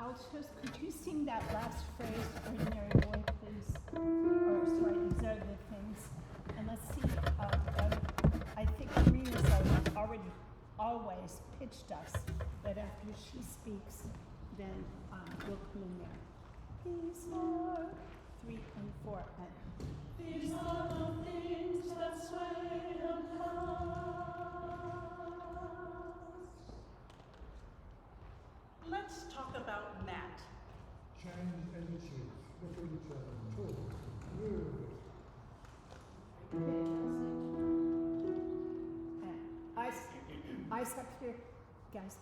Altos, could you sing that last phrase, ordinary boy, please? Or, sorry, these are the things. And let's see, I think Karina's already always pitched us that after she speaks, then we'll come in there. These are 3 and 4 and these are the things that sway and pass. Let's talk about Nat. Change attitudes, look at each other, talk, move. Eyes up here, guys.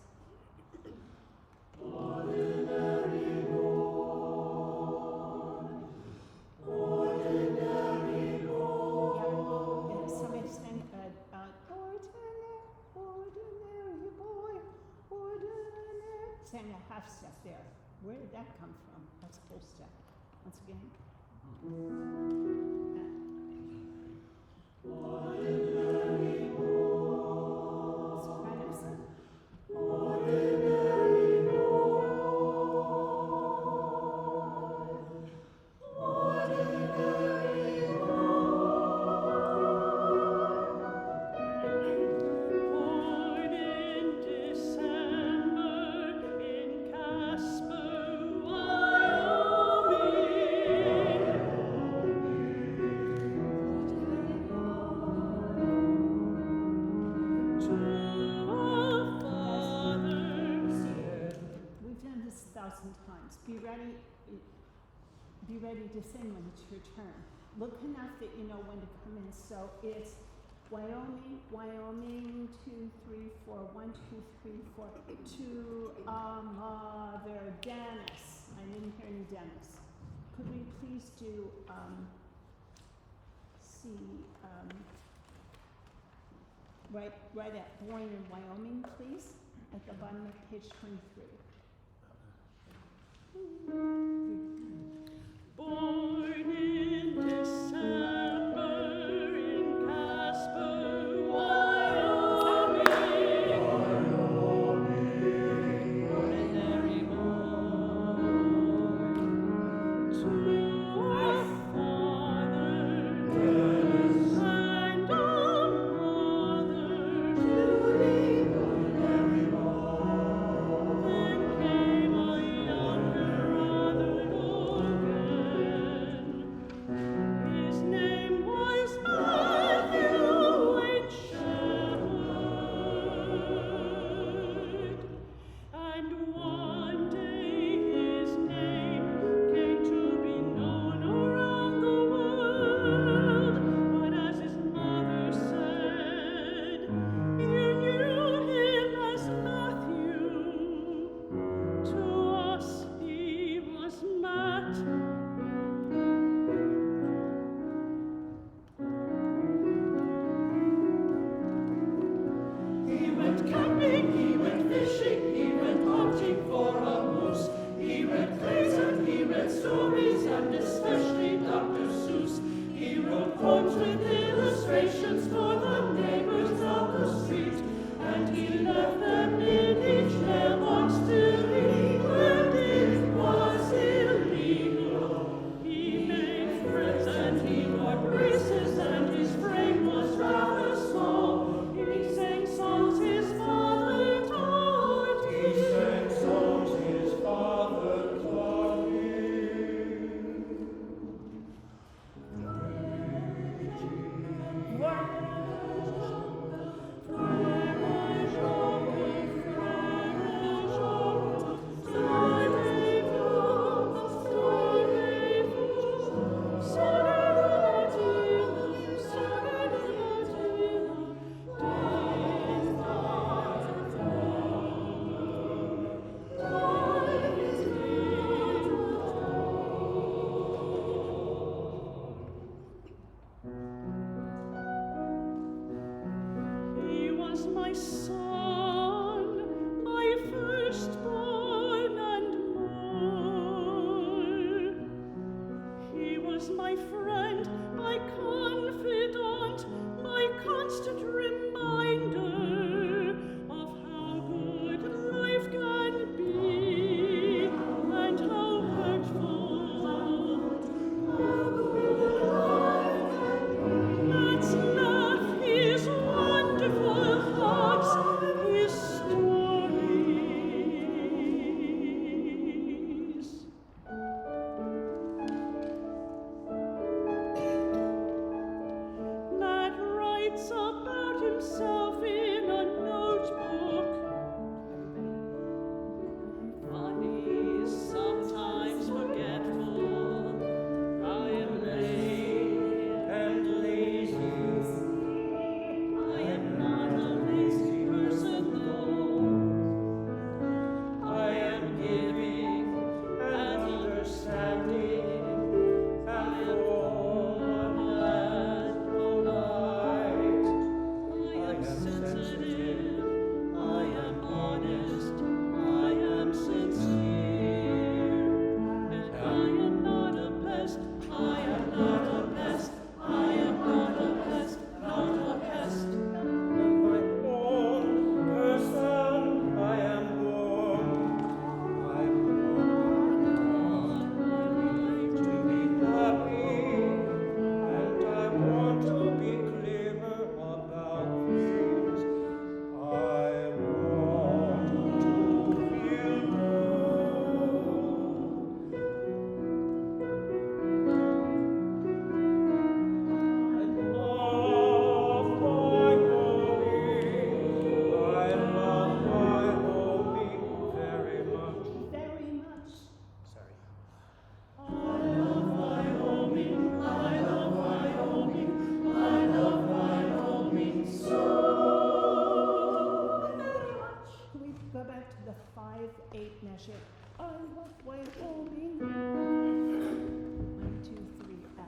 Ordinary boy, ordinary boy. Yeah, somebody saying, ordinary boy, ordinary. Saying a half step there. Where did that come from? That's a full step. Once again. Ordinary boy, Sopranos. ordinary boy, ordinary born in December in Casper, We've done this 1,000 times. Be ready to sing when it's your turn. Look enough that you know when to come in. So it's Wyoming, Wyoming, 2, 3, 4, 1, 2, 3, 4, to mother Dennis. I didn't hear any Dennis. Could we please do right at Born in Wyoming, please, at the bottom of page 23. born in December in Casper, Wyoming. Ordinary boy, to our father Dennis and our mother Judy. Ordinary boy. Then came a younger brother. I love Wyoming. 1, 2, 3, F.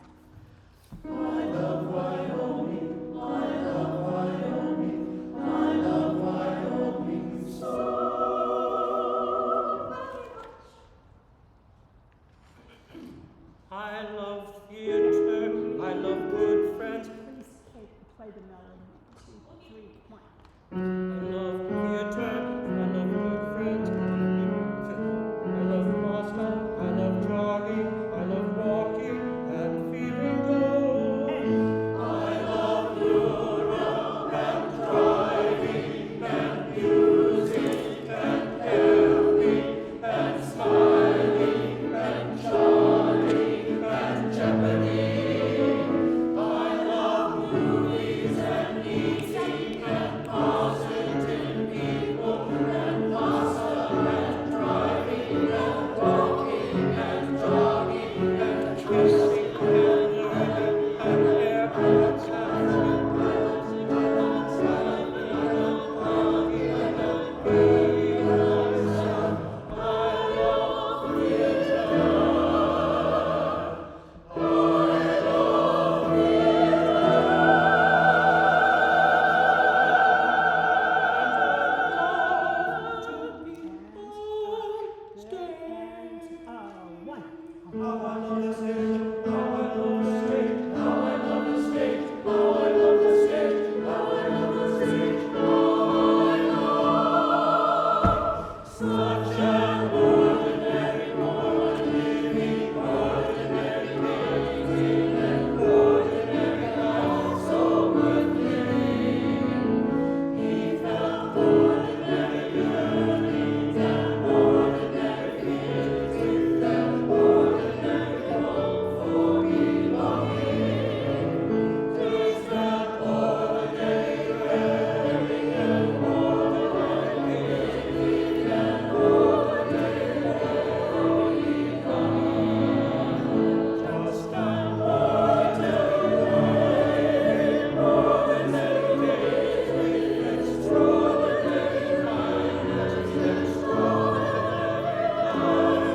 I love theater, I love good friends. Please play the melody. 2, 3, 1. I love theater, I love good friends. I love pasta, I love jogging, I love walking and feeling good. And I love Europe and driving and music and helping and smiling and jolly and jeopardy. I love movies and eating and positive people and pasta and driving and walking and jogging and kissing and learning and airports and and 1. How I love the stage, how I love the stage, how I love the stage, how I love the stage, how I love the stage, how I love such an ordinary boy living ordinary days in an ordinary life so worth living. He felt ordinary yearnings and ordinary fears with an ordinary hope for belonging. There's that ordinary caring and ordinary giving and ordinary holy love. Just an ordinary life in ordinary days with extraordinary kindness, extraordinary love,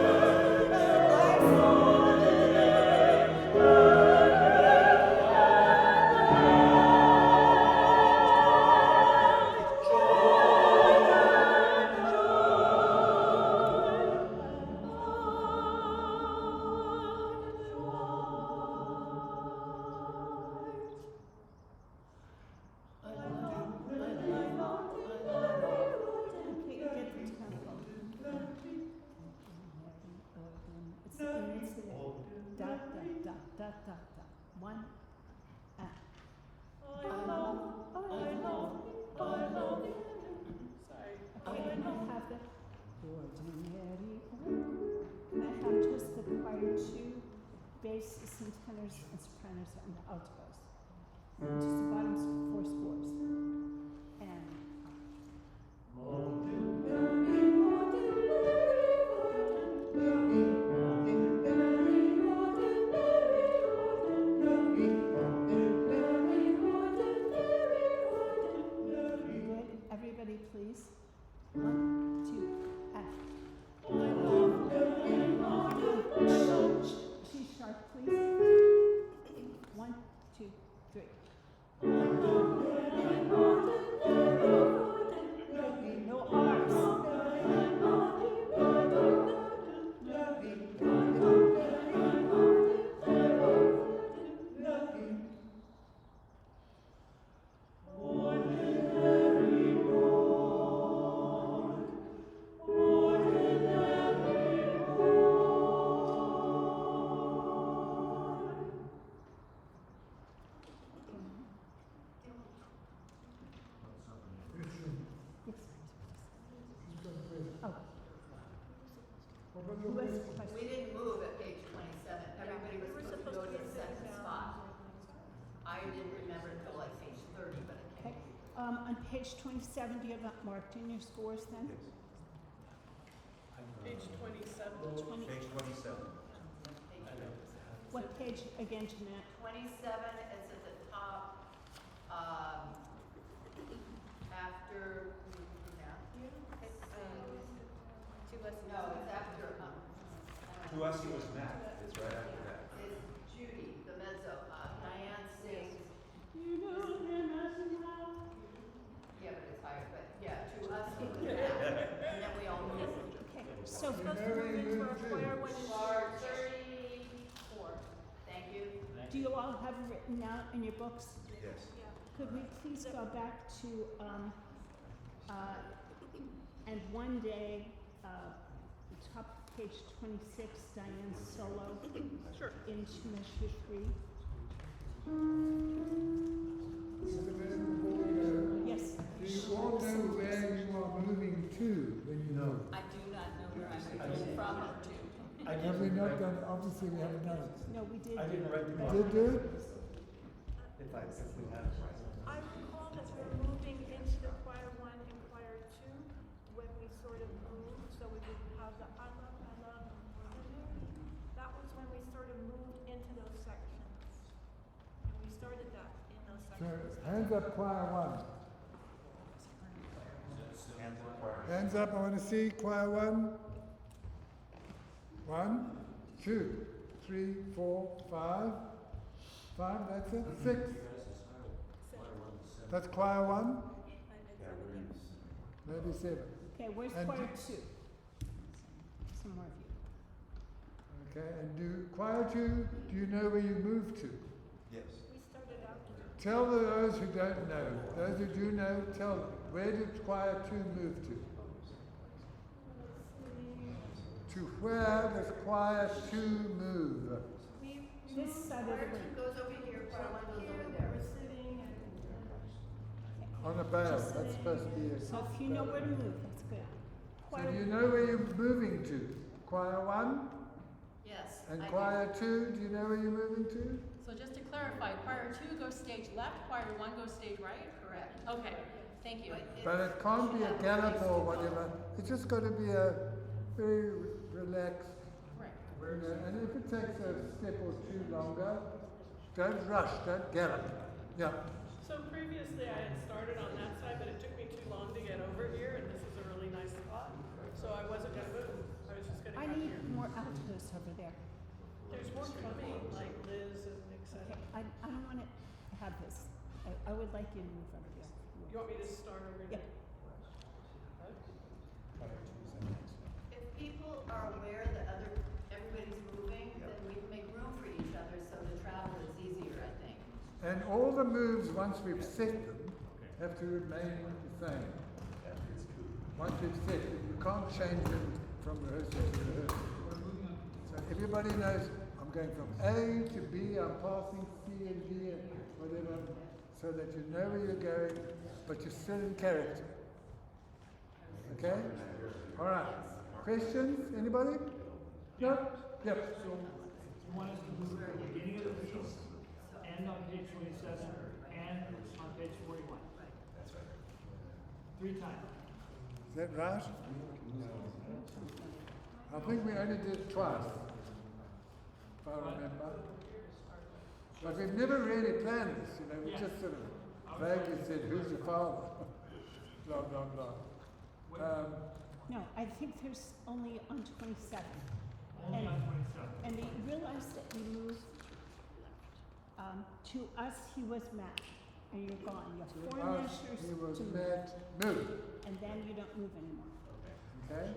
Okay, get the tempo. It's da da da da da da. 1 F. I love. Sorry. Okay, can I have the ordinary? Can I have just the choir 2 basses and tenors and sopranos and altos? Just the bottom 4 scores. And good. Everybody, please. 1, 2, F. G sharp, please. 1, 2, 3. No R's. Yes. Oh. What about Who your has a question? question? We didn't move at page 27. Everybody was supposed to go to the second spot. I didn't remember until like page 30, but it Okay. came. On page 27, do you have that marked in your scores then? Page 27. 20, Page 27. what page again, Jeanette? 27 is at the top, after Matthew. Two lessons. No, it's after To us, he was Matt. It's right after that. It's Judy, the mezzo. Diane sings. You know them as well. Yeah, but it's higher. But yeah, to us it was Matt. And then we all moved. Okay, so You know where you moved to? Bar 34. Thank you. do you all have it written out in your books? Yes. Could we please go back to, and one day, top of page 26, Diane's solo. Sure. Into measure 3. Mr. Mayor, before we go, Yes. do you all know where you are moving to when you move? I do not know where I'm moving from or to. Have we not done, obviously we haven't done it. No, we did. I didn't write the You book. did do it? If we have it. I recall that we're moving into the choir 1 and choir 2 when we sort of moved, so we didn't have the I love, ordinary. That was when we sort of moved into those sections. And we started that in those So, sections. hands up, choir 1. Hands up, I want to see choir 1. 1, 2, 3, 4, 5. 5, that's it. 6. That's choir 1. Maybe 7. Okay, where's And choir do- 2? Some more of you. Okay, and do choir 2, do you know where you moved to? Yes. We started out. Tell those who don't know. Those who do know, tell them. Where did choir 2 move to? To where does choir 2 move? We This side of the Choir room. 2 goes over here, choir 1 goes over we're there. sitting and On a bale. That's supposed to be a... So if you know where to move, that's good. So Choir, do you know where you're moving to? Choir 1 Yes. and I do. choir 2, do you know where you're moving to? So just to clarify, choir 2 goes stage left, choir 1 goes stage right? Correct. Okay, thank you. But it can't be a gallop or whatever. It's just got to be a very relaxed, Right. you know, and if it takes a step or two longer, don't rush, don't gallop. Yeah. So previously I had started on that side, but it took me too long to get over here, and this is a really nice spot. So I wasn't gonna move. I was just gonna I come need here. more altos over there. There's more coming, like Liz and et Okay, cetera. I don't want to have this. I would like you to move over here. You want me to start over Yeah. here? If people are aware that everybody's moving, then we can make room for each other so the travel is easier, I think. And all the moves, once we've set them, have to remain the same. Once we've set them, you can't change them from rehearsal to rehearsal. So everybody knows I'm going from A to B, I'm passing C and D and whatever, so that you know where you're going, but you're still in character. Okay? All right. Questions? Anybody? No? Yep. So you want us to move at the beginning of the piece, and on page 27, and on page 41? That's right. 3 times. Is that right? I think we only did it twice, if I remember. But we've never really planned this, you know, we just sort of vaguely said, who's your father? Blah, blah, blah. No, I think there's only on 27. Only on 27. And they realized that we moved, to us, he was Matt, and you're gone. You have 4 Us, measures he was to move, Matt, move, and then you don't move anymore. okay?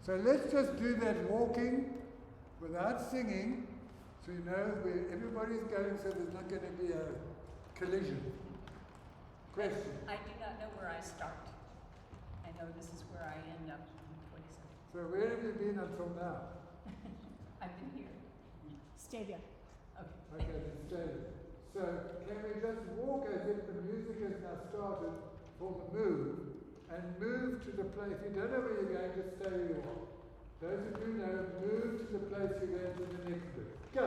So let's just do that walking without singing, so you know where everybody's going, so there's not going to be a collision. Question? I do not know where I start. I know this is where I end up in 27. So where have you been until now? I've been here. Stay there. Okay. Okay, then stay there. So can we just walk as if the music has now started for the move, and move to the place, if you don't know where you're going, just stay where you are. Those who do know, move to the place you're going to the next bit. Go!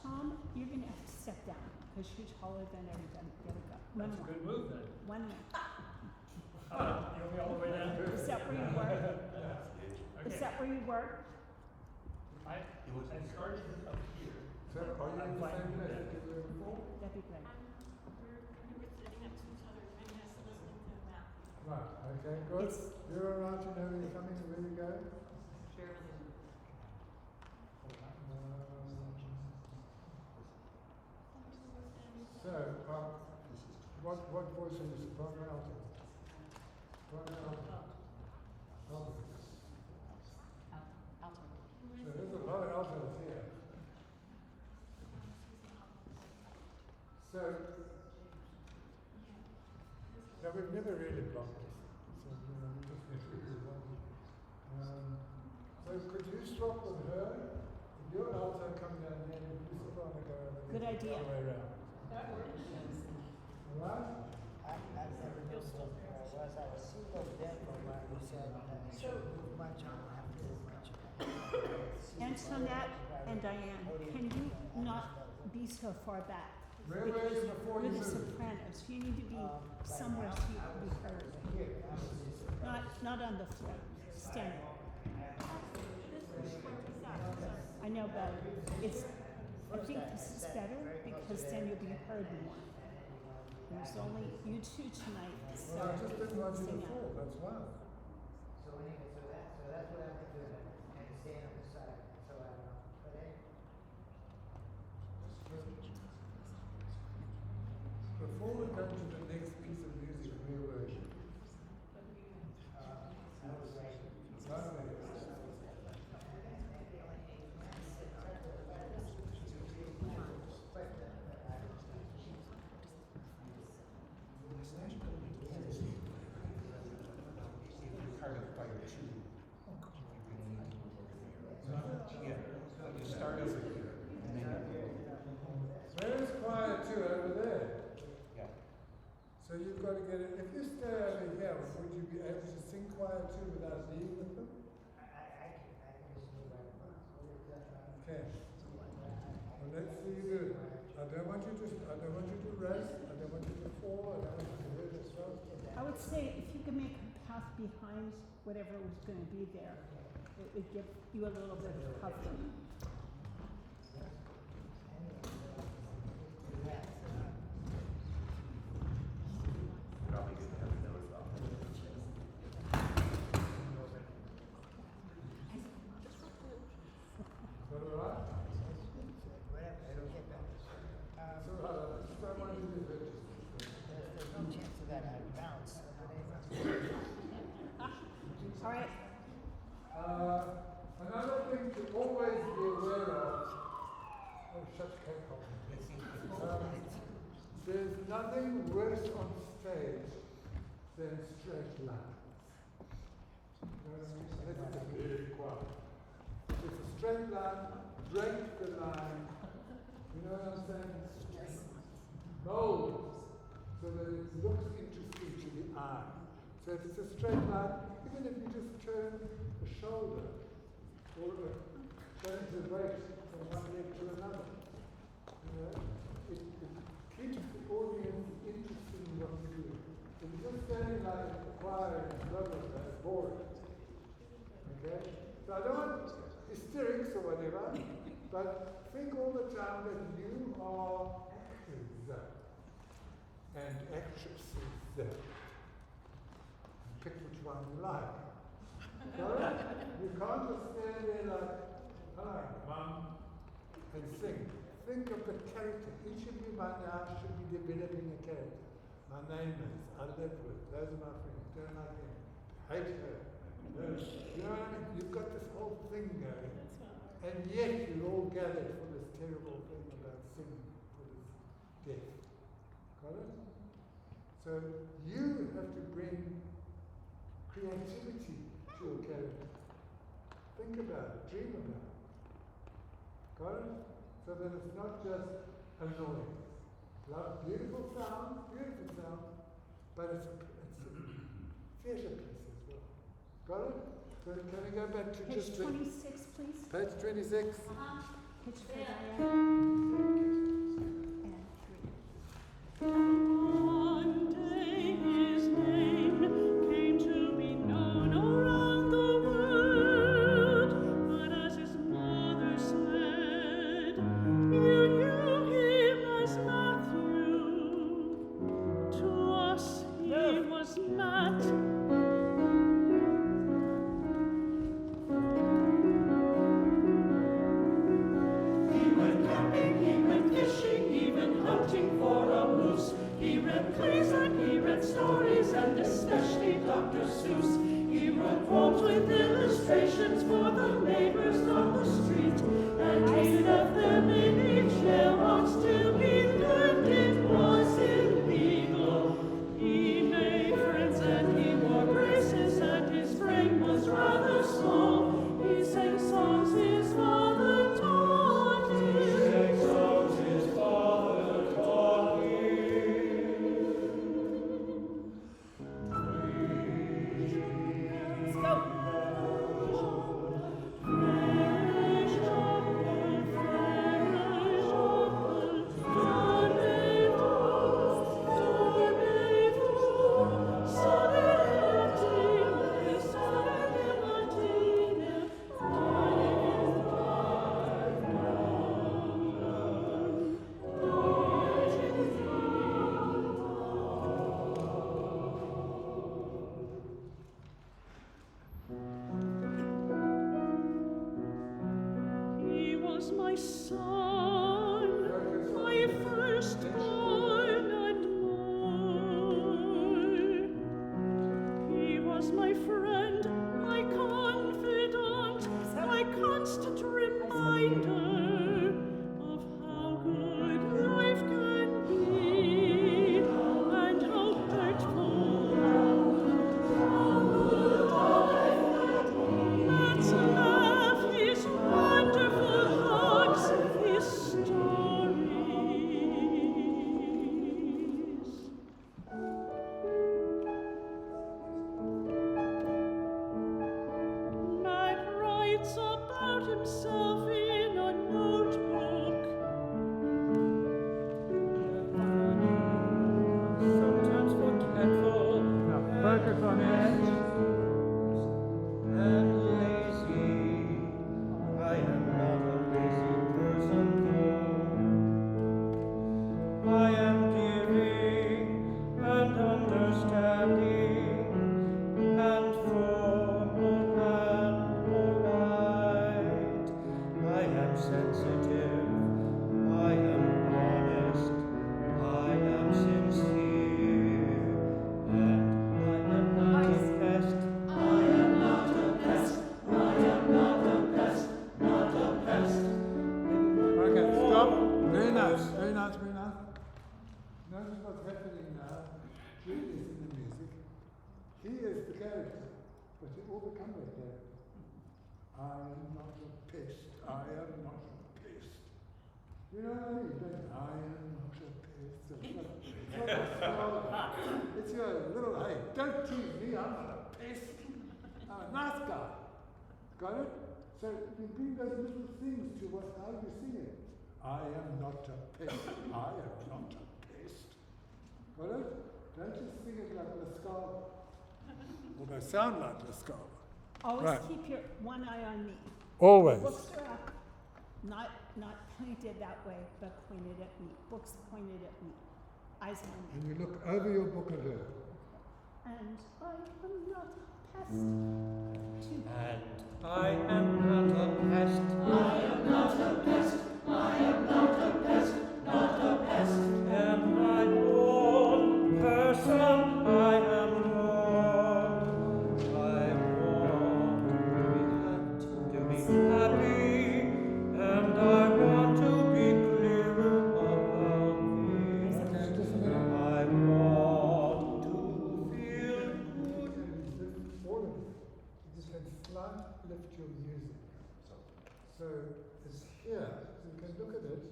Tom, you're going to have to step down, because you're taller than everybody. There we go. One That's a more. good move then. 1 more. You'll be all the way down. Is that where you work? Is Okay. that where you work? I started up here, So are you in the same place that you were before? That'd be great. We were sitting next to each other, and yes, listening to the map. Right, okay, good. It's- You're all right, you know where you're coming and where you're going? So, what voice are you soprano alto? Soprano alto. Alto. So there's a lot of altos here. So, now we've never really blocked this. So, you know, we just need to do one. So could you swap with her? If your alto come down here, and you soprano go over there. Good idea. The other way around. That works. All right? I've never known where I was. I was so dead from what you said. I shouldn't move much. I don't have to move much. Antoinette and Diane, can you not be so far back? Where were you before We're you the moved? sopranos. You need to be somewhere so you can be heard. Not on the floor. Standing. This is where we sat, so. I know, but it's. I think this is better because then you'll be heard more. There's only you two tonight, so Well, I just didn't want you sing to out. fall, that's why. So anyway, so that's what I've been doing. And staying on the side. So I don't know. But anyway. Before we go to the next piece of music, we were. Part of choir two. Yeah, you start over here, and then Where is choir two over there? yeah. So you've got to get it. If you stay over here, would you be able to sing choir two without being with them? I can just move right across. Okay. Well, let's see you do it. I don't want you to rest. I don't want you to fall. I don't want you to hurt yourself. I would say if you could make a path behind whatever was going to be there, it would give you a little bit of cover. Probably didn't have to know as well. Is that all right? Whatever, it'll get better. So, I just don't want you to hurt yourself. There's no chance of that. I bounce. All right. Another thing to always be aware of. Oh, shut the cake off. There's nothing worse on stage than straight lines. You know what I mean? Unless it's a big choir. If it's a straight line, break the line. You know what I'm saying? Mold so that it looks interesting to the eye. So if it's a straight line, even if you just turn the shoulder or turn the waist from one leg to another, you know, it keeps the audience interested in what you do. If you're just standing like a choir and blah blah blah, it's boring. Okay? So I don't want hysterics or whatever, but think all the time that you are actors and actresses. Pick which one you like. Sorry? You can't just stand there like, hello, mum, and sing. Think of the character. Each of you by now should be developing a character. My name is, I live with, those are my friends, don't like him, hate her. You know what I mean? You've got this whole thing going, and yet you're all gathered for this terrible thing about singing for this death. Got it? So you have to bring creativity to your character. Think about it, dream about it. Got it? So that it's not just a noise. Love, beautiful sound, but it's a theatre piece as well. Got it? So can we go back to Page just the 26, please. page 26? Page for Diane. And 3. One day his name came to be known around the world, but as his mother said, Dr. Seuss. He wrote poems with illustrations for the neighbors on the street, and he left them in each mailbox till he learned it was illegal. He made friends and he wore braces, and his brain was rather small. He sang songs his father taught him. Sang songs his father taught him. Let's go. He was my son, my firstborn and more. He was my friend, my confidant, my constant reminder of how good life can be and how hurtful. Let's laugh his wonderful hugs, his stories. Mac writes about himself in a notebook. Sometimes forgetful Now focus on that. and lazy. I am not a lazy person, though. I am giving and understanding and formal and polite. I am sensitive. I am honest. I am sincere. And I am not a pest. I am not a pest. I am not a pest. Not a pest. Okay, stop. Very nice, very nice, very nice. Notice what's happening now. Jude is in the music. He is the character, but you all become that character. I am not a pest. I am not a pest. You know what I mean? Don't you? I am not a pest. So it's your little, hey, don't tease me, I'm not a pest. I'm a nice guy. Got it? So you bring those little things to how you sing it. I am not a pest. I am not a pest. Got it? Don't just sing it like Lascala. Although sound like Lascala. Always Right. keep your one eye on me. Always. Books are up, not pointed that way, but pointed at me. Books pointed at me. Eyes on me. And you look over your book at her. And I am not a pest. Two. And I am not a pest. I am not a pest. I am not a pest. Not a pest. Am my own person. I am warm. I want to be happy, and I want to be clear about this. Okay, just a minute. I want to feel good. All of it. You just can slight lift your music. So it's here, so you can look at it,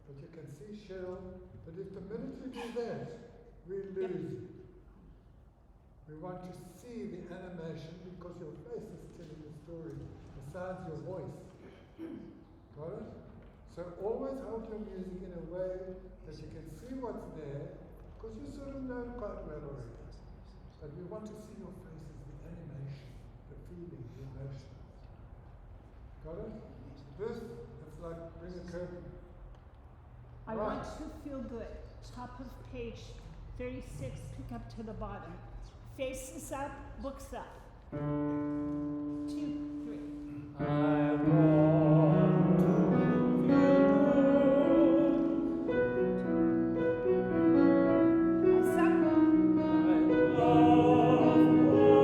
but you can see Cheryl. But if the minute you do that, we lose you. We want to see the animation because your face is telling the story besides your voice. Got it? So always hold your music in a way that you can see what's there, because you sort of know quite well already. But we want to see your faces, the animation, the feeling, the emotion. Got it? This, it's like bring a curtain. I Right. want to feel good. Top of page 36, pick up to the bottom. Faces up, books up. 2, 3. I want to feel good. Eyes up. I love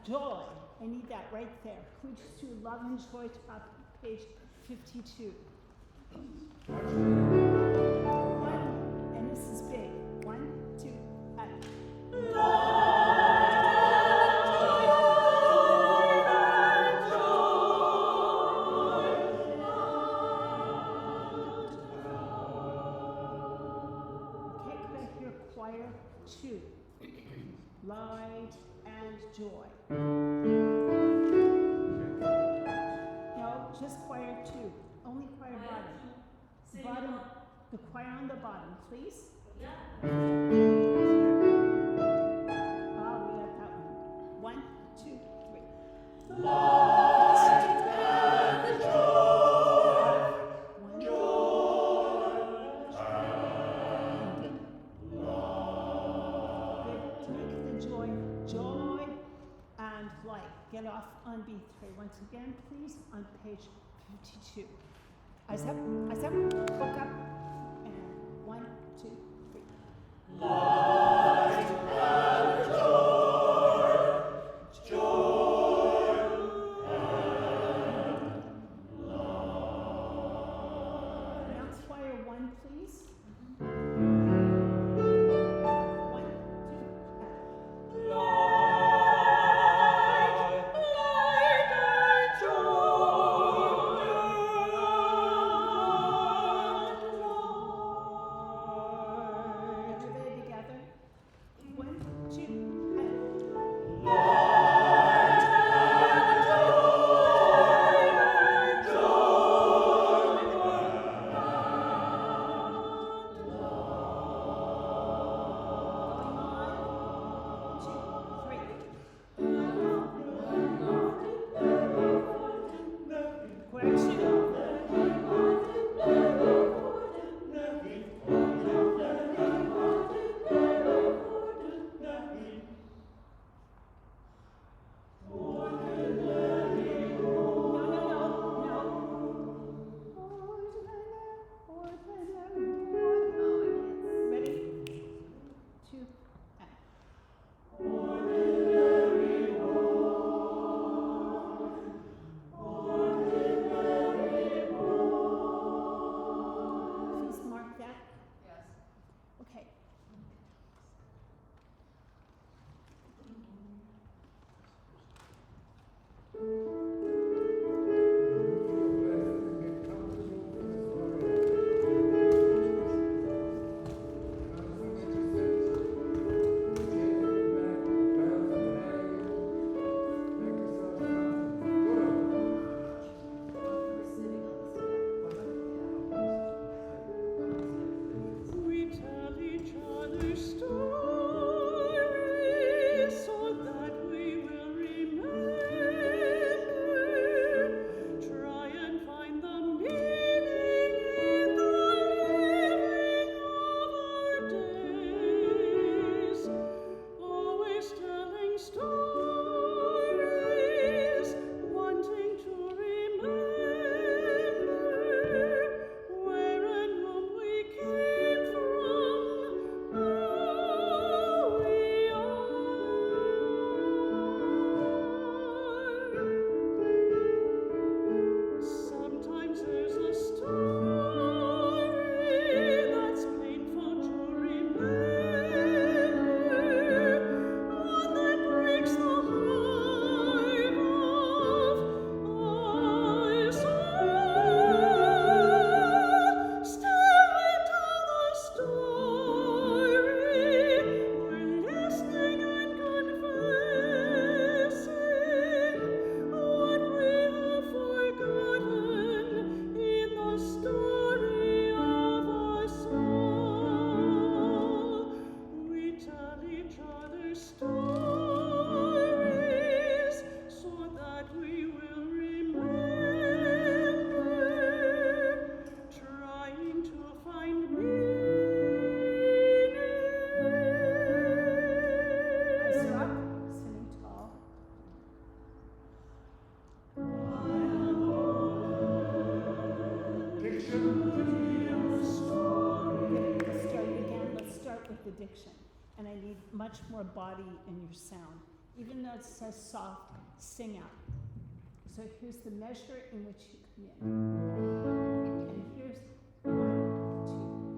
joy. I need that right there. Could we just do love and joy top page 52? One, and this is big. 1, 2, Okay, could I hear choir 2? Light and joy. No, just choir 2. Only choir bottom. Bottom, the choir on the bottom, please. Oh, we got that one. 1, 2, 3. Get off on B3. Once again, please, on page 52. Eyes up, look up, and 1, 2, 3. Light and joy, joy and light. Now choir 1, please. 1, 2, and diction, and I need much more body in your sound. Even though it says soft, sing out. So here's the measure in which you come in. And here's 1, 2.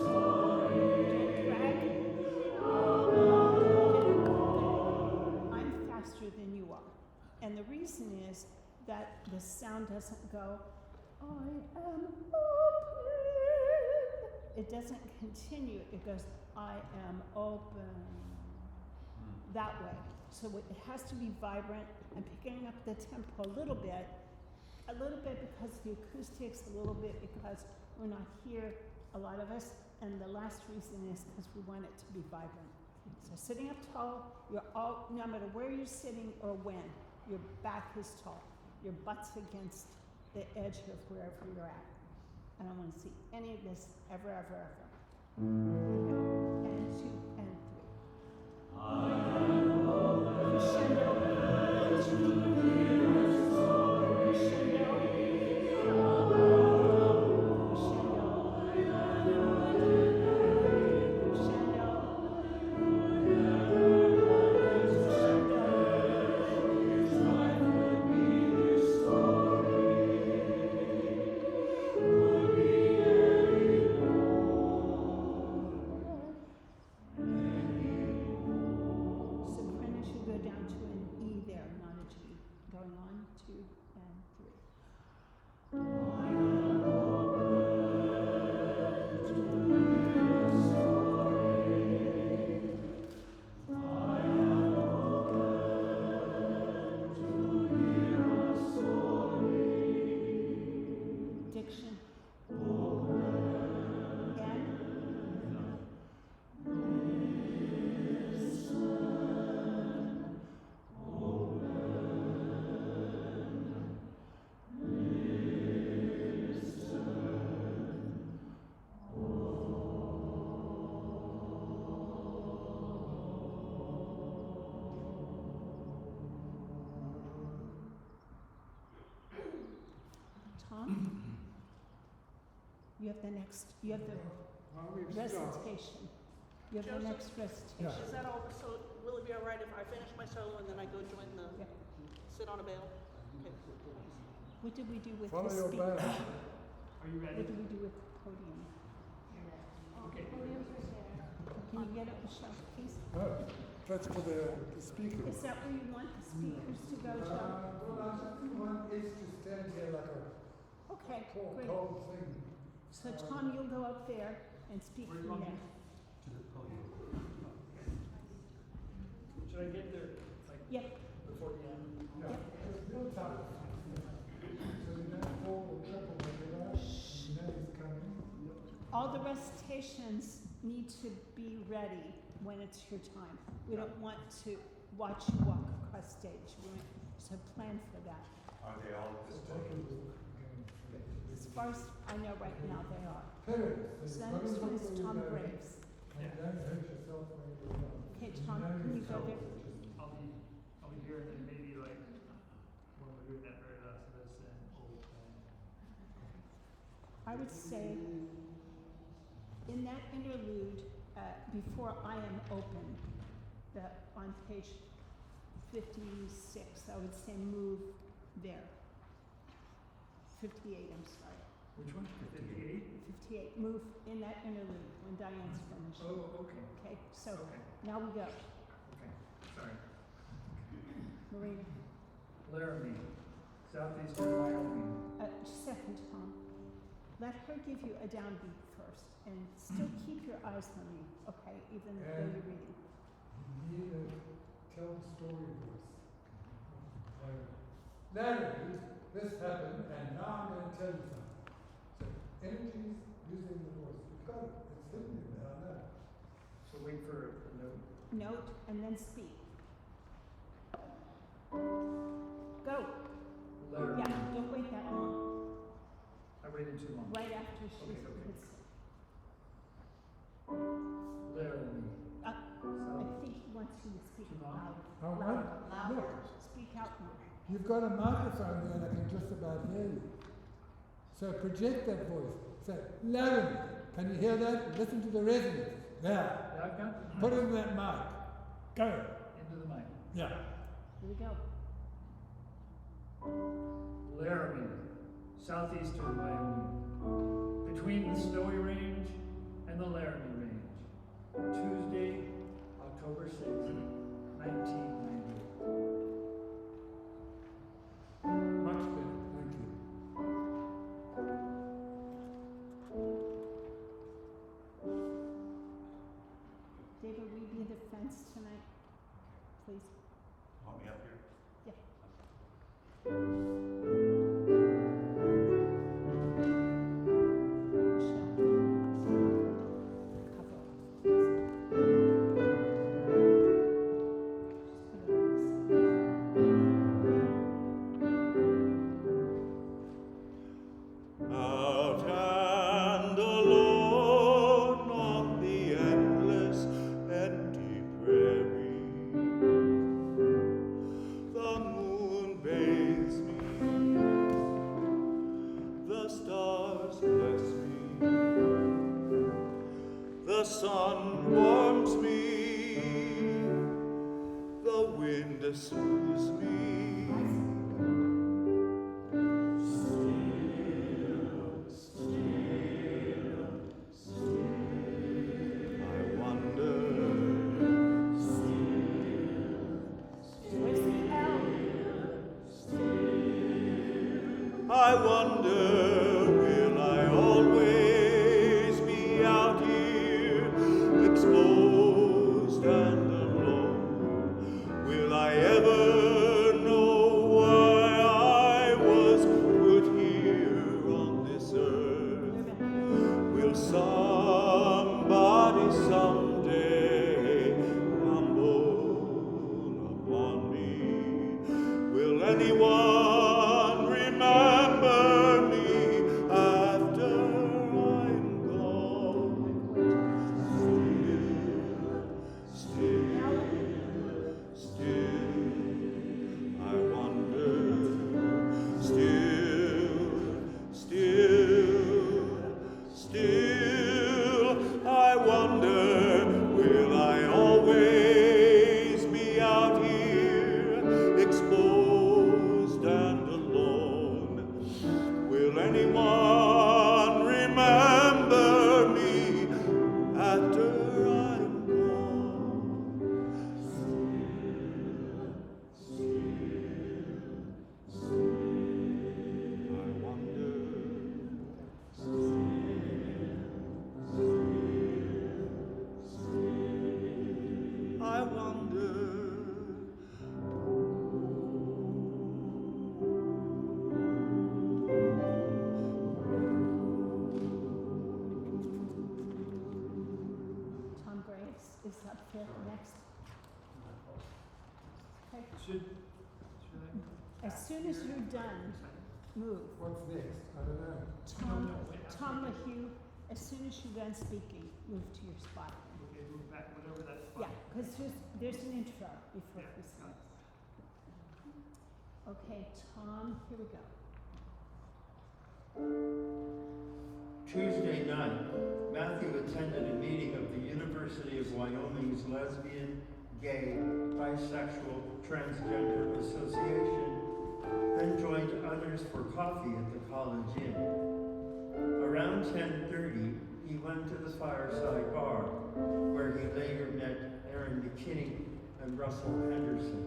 Don't drag. I'm faster than you are. And the reason is that the sound doesn't go, I am open. It doesn't continue. It goes, I am open. That way. So it has to be vibrant. I'm picking up the tempo a little bit because the acoustics, a little bit because we're not here, a lot of us. And the last reason is because we want it to be vibrant. So sitting up tall, you're all, no matter where you're sitting or when, your back is tall. Your butt's against the edge of wherever you're at. I don't want to see any of this ever, ever, ever. And 2 and 3. Crescendo. You have the recitation. You have the Joseph? next recitation. Is that all, so will it be all right if I finish my solo and then I go join the, Yeah. sit on a bale? Okay. What did we do with Follow the your speaker? band. Are you ready? What did we do with the podium? Okay. Can you get it, Michelle, please? No, that's for the speaker. Is that where you want the speakers to go, Joe? Well, I just think one is to stand here like a Okay, poor great. cold thing. So Tom, you'll go up there and speak Where do from you want there. Should I get there, like, Yep, before the end? Yeah, just build time. So you don't fall or trip or whatever, and you know he's coming. all the recitations need to be ready when it's your time. We don't want to watch you walk across stage. So plan for that. Are they all at this Just take a point? look. As far as I know right now, they are. Parents, So the next one is Tom Graves. And don't hurt yourself when you're young. Okay, Tom, can you go there? I'll be here and then maybe like, when we're doing that very last of us and I would say in that interlude, before I am open, on page 56, I would say move there. 58, I'm sorry. Which one? 58? 58, move in that interlude when Diane's finished. Oh, okay, Okay, so okay, now we go. okay, sorry. Marina, Laramie, southeastern Wyoming. second, Tom. Let her give you a downbeat first, and still keep your eyes on me, okay, even though you're reading. You need to tell the story voice. Larry, this happened, and now I'm going to tell you something. So, energies using the voice. You've got it. It's hidden in there, I know. So wait for a note. Note, and then speak. Go. Laramie. Yeah, don't wait that long. I waited too long. Right after she Okay, okay. hits. Laramie. I think he wants you to speak Too long? loud. I want, Louder. look, Speak out more. you've got a microphone there and I can just about hear you. So project that voice. Say, Lauren, can you hear that? Listen to the resonance. There. Yeah, I've got Put it in that mic. Go. into the mic. Yeah. Here we go. Laramie, southeastern Wyoming, between the Snowy Range and the Laramie Range, Tuesday, October 6th, 1990. Much better. Thank you. David, will you be the fence tonight, please? Want me up here? Out and alone on the endless empty prairie, the moon bathes me, the stars bless me, the sun warms me, the wind soothes me. I wonder, will I always be out here, exposed and alone? Will I ever know why I was put here on this earth? Will somebody someday humble upon me? Will anyone remember me after I'm gone? Still, I wonder. Still, I wonder, will I always be out here, exposed and alone? Will anyone remember me after I'm gone? I wonder. I wonder. Tom Graves is up there next. Okay. Should As soon as you're done, move. What's next? I don't know. Tom LaHue, as soon as you're done speaking, move to your spot. okay, move back, whatever that's Yeah, fine. because there's an intro before Yeah, we got start. it. Okay, Tom, here we go. Tuesday night, Matthew attended a meeting of the University of Wyoming's Lesbian, Gay, Bisexual, Transgender Association, then joined others for coffee at the College Inn. Around 10:30, he went to the Fireside Bar, where he later met Aaron McKinney and Russell Henderson.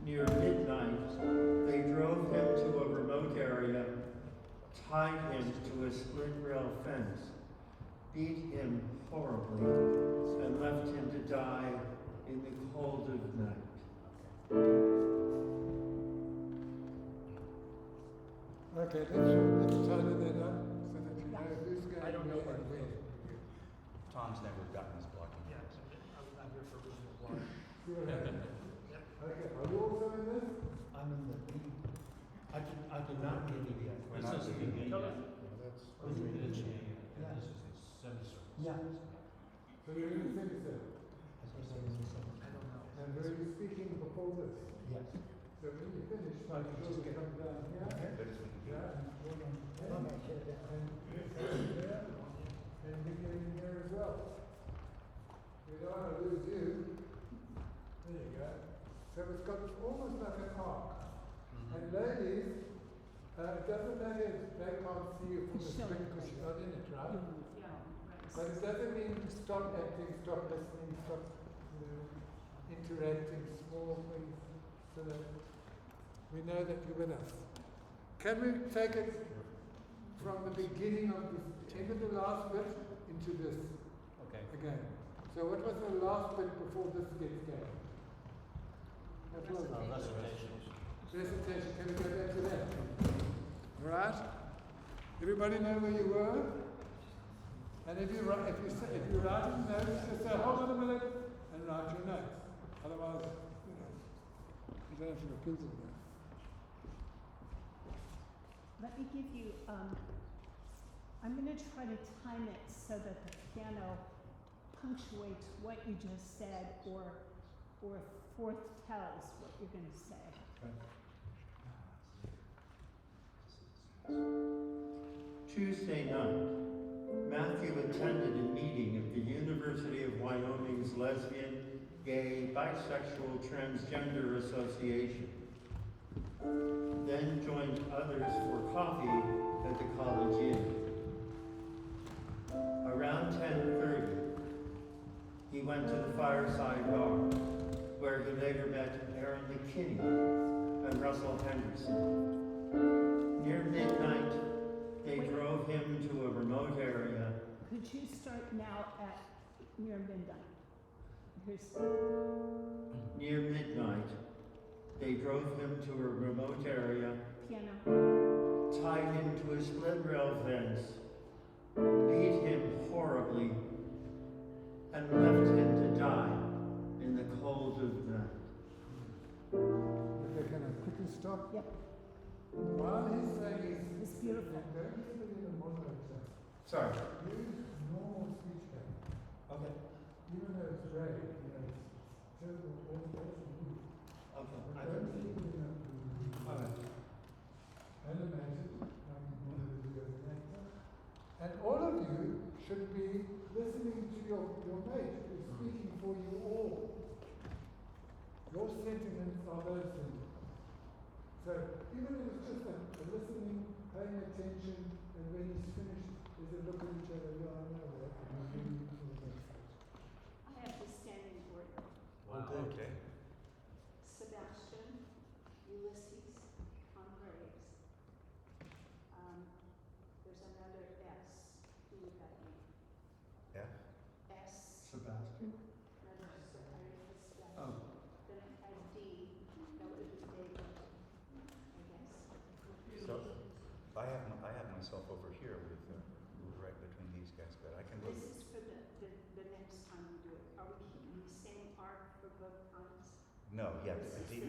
Near midnight, they drove him to a remote area, tied him to a split rail fence, beat him horribly, and left him to die in the cold of night. Okay, let's tally that up so that you know who's going I don't know where and where. when. Tom's never gotten his blocking. Yeah, I was not here for original one. Okay, are you also in this? I'm in the B. I did not get it yet. We're not doing it Tell yet. us. Yeah. So you're in the semicircle. I don't know. And were you speaking before this? Yes. So So when you finish, I'm sure we'll come down here. Yeah, and go on here, and there, and we get in here as well. We don't want to lose you. There you go. So it's got almost like an arc. And ladies, it doesn't matter if they can't see you from the screen because you're not in it, right? But it doesn't mean to stop acting, stop listening, stop interacting, small things, so that we know that you're with us. Can we take it from the beginning of this, end of the last bit into this again? So what was the last bit before this gets going? What was it? Recitation. Can we go back to that? All right. Everybody know where you were? And if you're writing notes, just say, hold on a minute, and write your notes. Otherwise, you don't have to repeat it again. Let me give you, I'm going to try to time it so that the piano punctuates what you just said or foretells what you're going to say. Tuesday night, Matthew attended a meeting of the University of Wyoming's Lesbian, Gay, Bisexual, Transgender Association. Then joined others for coffee at the College Inn. Around 10:30, he went to the Fireside Bar, where he later met Aaron McKinney and Russell Henderson. Near midnight, they drove him to a remote area. Could you start now at near midnight? Near midnight, they drove him to a remote area, piano, tied him to a split rail fence, beat him horribly, and left him to die in the cold of night. Okay, can I quickly stop? Yep. While he's saying It's beautiful. don't use it in a monologue. Sorry. Use normal speech pattern. Okay. Even though it's great, it's terrible all the way. Okay. But don't use it in a animated, like you wanted to do as an actor. And all of you should be listening to your mate who's speaking for you all. Your sentiments are those sentiments. So even if it's just a listening, paying attention, and when he's finished, there's a look at each other, yeah, I know that, and we're moving to the next stage. I have the standing order. Wow, okay. Sebastian, Ulysses, Tom Graves. There's another S. Who would that be? F? S. Sebastian. Another Sebastian. Oh. Then it has D. That would be David, I guess. So, I have myself over here with right between these guys, but I can look. This is for the next time we do it. Are we keeping the same arc for both times? No, yeah,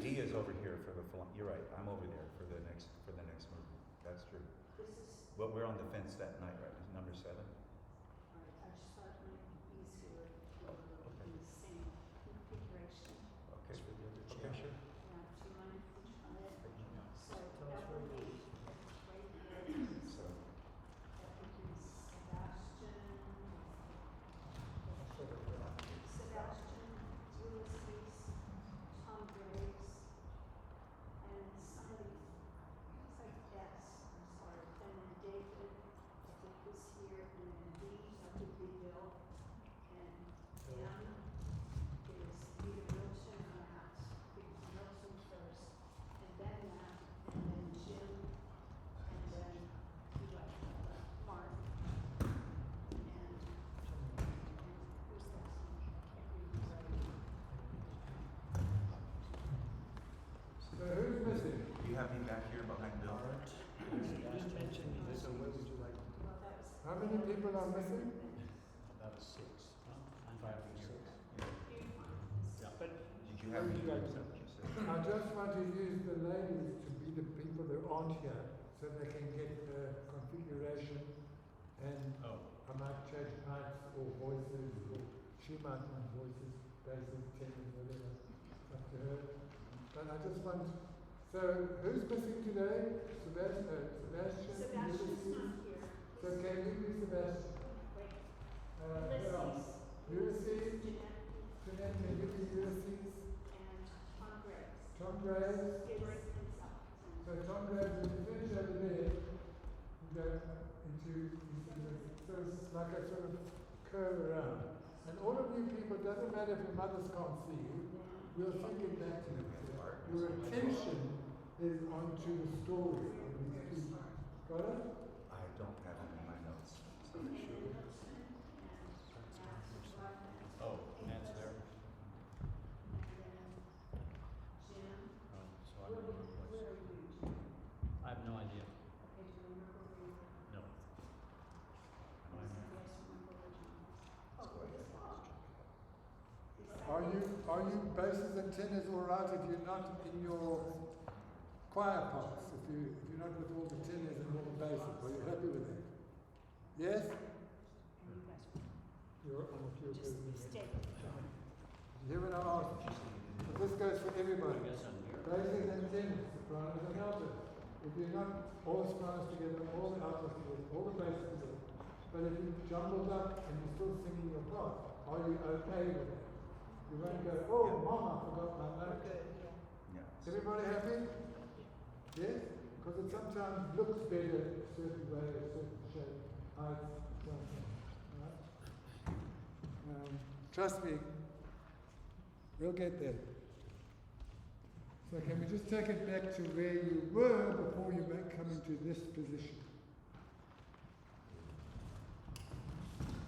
D is over here for the, you're right, I'm over there for the next movement. That's true. This is, Well, we're on the fence that night, right? Is number 7? all right, I just thought it might be easier to do it in the same configuration. Okay. Okay, sure. Now, do you mind if we try it? So that would be right here. So, That would be Sebastian, Ulysses, Tom Graves, and somebody, it's like S, I'm sorry, and then David, I think was here, and then D, that would be Bill, and M is either Milton or Matt, because Milton first, and then Matt, and then Jim, and then Mark, and who's that? Can't read his writing. So who's missing? you have me back here behind Bill? So what would you like to do? Well, that was. How many people are missing? About 6. 5 or 6. Yeah, but Did you have me? I just want to use the ladies to be the people that aren't here, so they can get the configuration, and I might change heights or voices, or she might want voices, basses, tenors, whatever, up to her. But I just want So who's missing today? Sebastian. Sebastian's Ulysses? not here. So can you be Sebastian? Wait, Who else? Ulysses. Jeanette, can you be Ulysses? And Tom Graves. Tom Graves. Is himself. So Tom Graves, when you finish over there, you go into so it's like a sort of curve around. And all of you people, doesn't matter if your mothers can't see you, we'll think it back to you. Your attention is onto the story. Got it? I don't have it in my notes. So they should. Oh, Matt's there. So I don't know what's. I have no idea. No. Are you basses and tenors all right if you're not in your choir parts? If you're not with all the tenors and all the basses, are you happy with that? Yes? You're on a few Just stay. You hear what I asked? This goes for everybody. Basses and tenors, sopranos and altos. If you're not all sopranos together, all the altos together, all the basses together, but if you jumbled up and you're still singing your part, are you okay with that? You won't go, oh, Mom, I forgot my note. Yeah. Everybody happy? Yes? Because it sometimes looks better a certain way, a certain shape, height, something. Right? Trust me, we'll get there. So can we just take it back to where you were before you come into this position?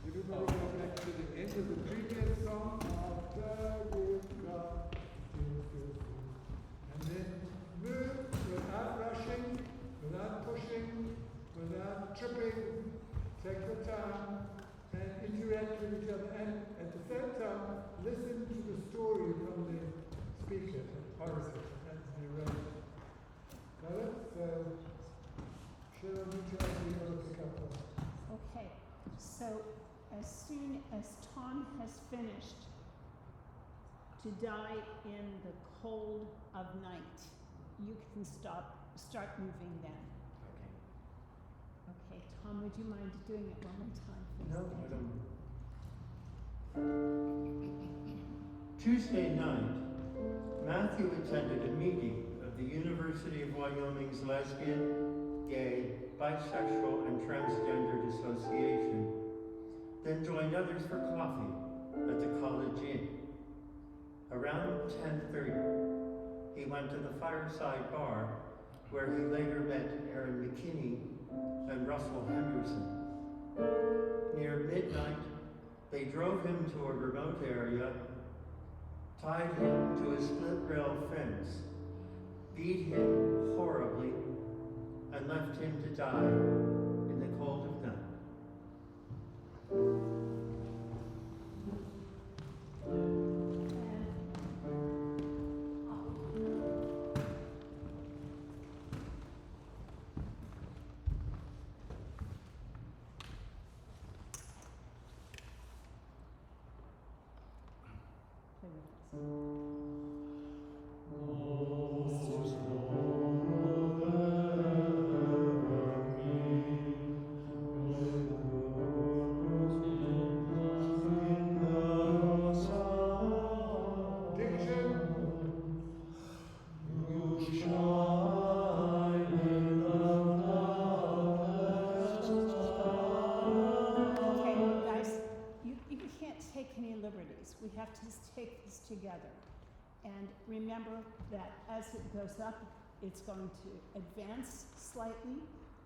Everybody go back to the end of the previous song. After we've got and then move without rushing, without pushing, without tripping. Take your time and interact with each other. And at the same time, listen to the story from the speaker, orator, and the narrator. Got it? So, Cheryl, which one do you want to pick up on? Okay, so as soon as Tom has finished to die in the cold of night, you can start moving then. Okay, Tom, would you mind doing it one more time, please? No, Thank I you. don't. Tuesday night, Matthew attended a meeting of the University of Wyoming's Lesbian, Gay, Bisexual, and Transgendered Association, then joined others for coffee at the College Inn. Around 10:30, he went to the Fireside Bar, where he later met Aaron McKinney and Russell Henderson. Near midnight, they drove him to a remote area, tied him to a split-rail fence, beat him horribly, and left him to die in the cold of night. We have to just take this together. And remember that as it goes up, it's going to advance slightly.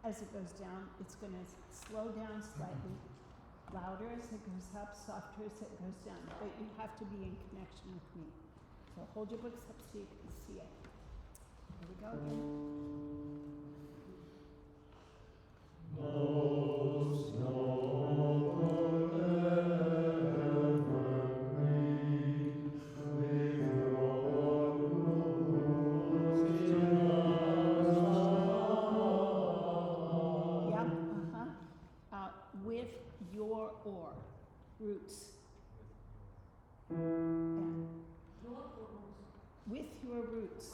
As it goes down, it's going to slow down slightly. Louder as it goes up, softer as it goes down. But you have to be in connection with me. So hold your books up so you can see it. Here we go again. Most noble evergreen, with your roots in love. Yep, with your roots. And with your roots.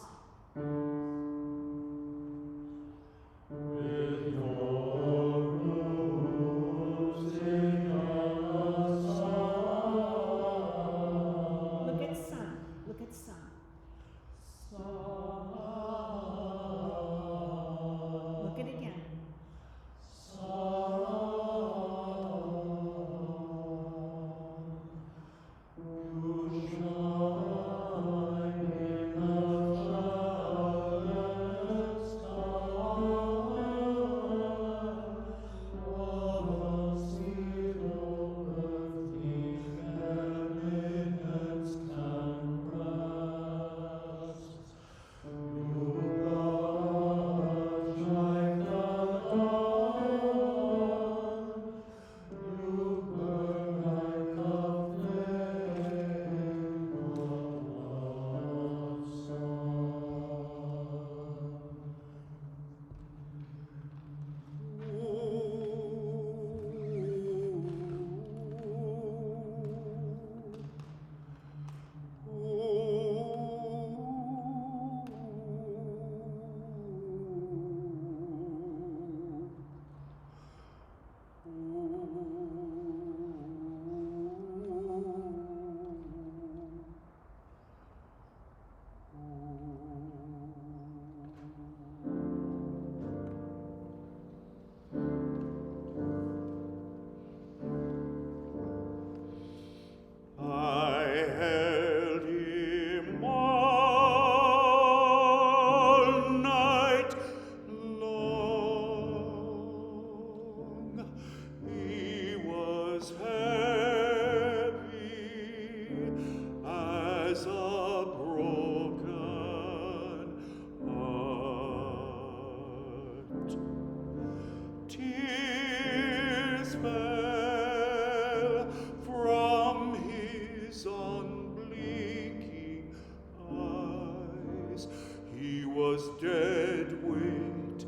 dead weight,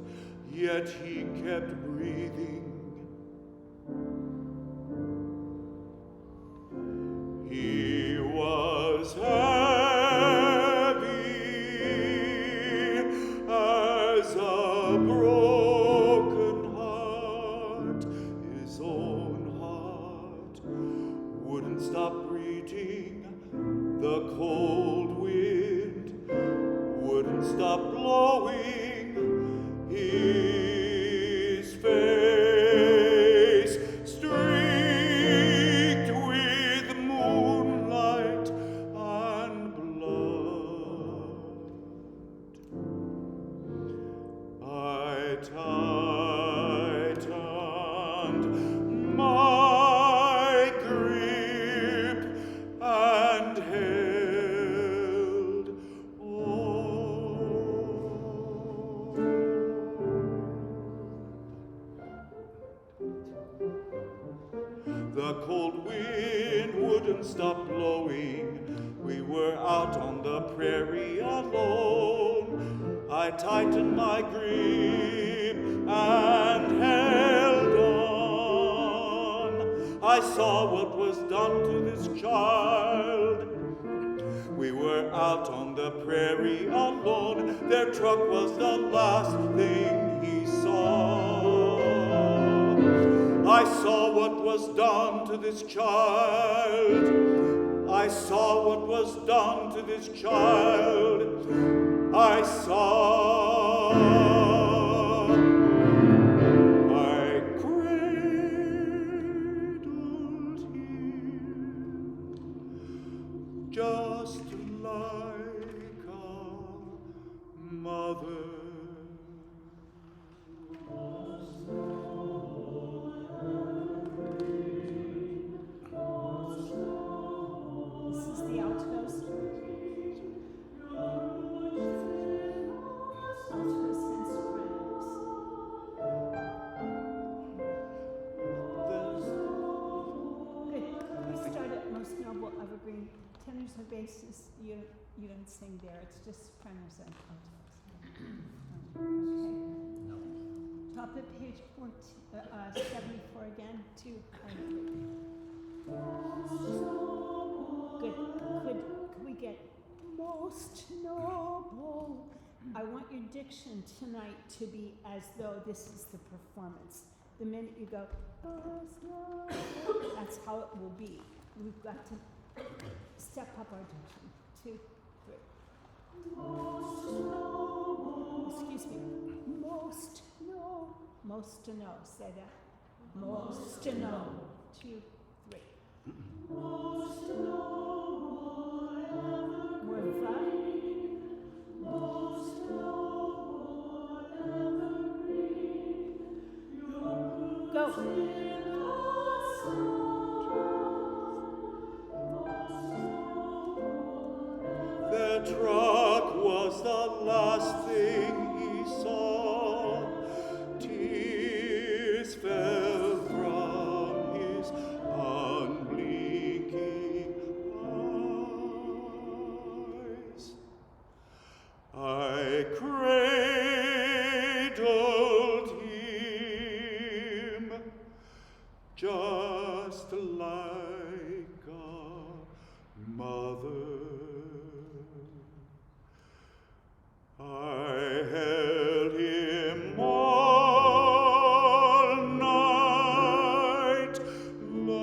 yet he kept breathing. He was heavy as a broken heart. His own heart wouldn't stop beating. The cold wind wouldn't stop blowing. His face streaked with moonlight and blood. I tightened my grip and held on. The cold wind wouldn't stop blowing. We were out on the prairie alone. I tightened my grip and held on. I saw what was done to this child. We were out on the prairie alone. Their truck was the last thing he saw. I saw what was done to this child. I saw what was done to this child. I saw. I cradled him just like a mother. This is the altos. Altos and sopranos. Good. We start at most noble evergreen. Tenors and basses, you don't sing there. It's just sopranos and altos. Okay. Top of page 74 again. 2 and 3. Good. Could we get most noble? I want your diction tonight to be as though this is the performance. The minute you go, most noble, that's how it will be. We've got to step up our diction. 2, 3. Most noble. Excuse me. Most no. Most to know. Say that. Most to know. 2, 3. Most noble evergreen, most noble evergreen, go. Their truck was the last thing he saw. Tears fell from his unblinking eyes. I cradled him just like a mother. I held him all night long.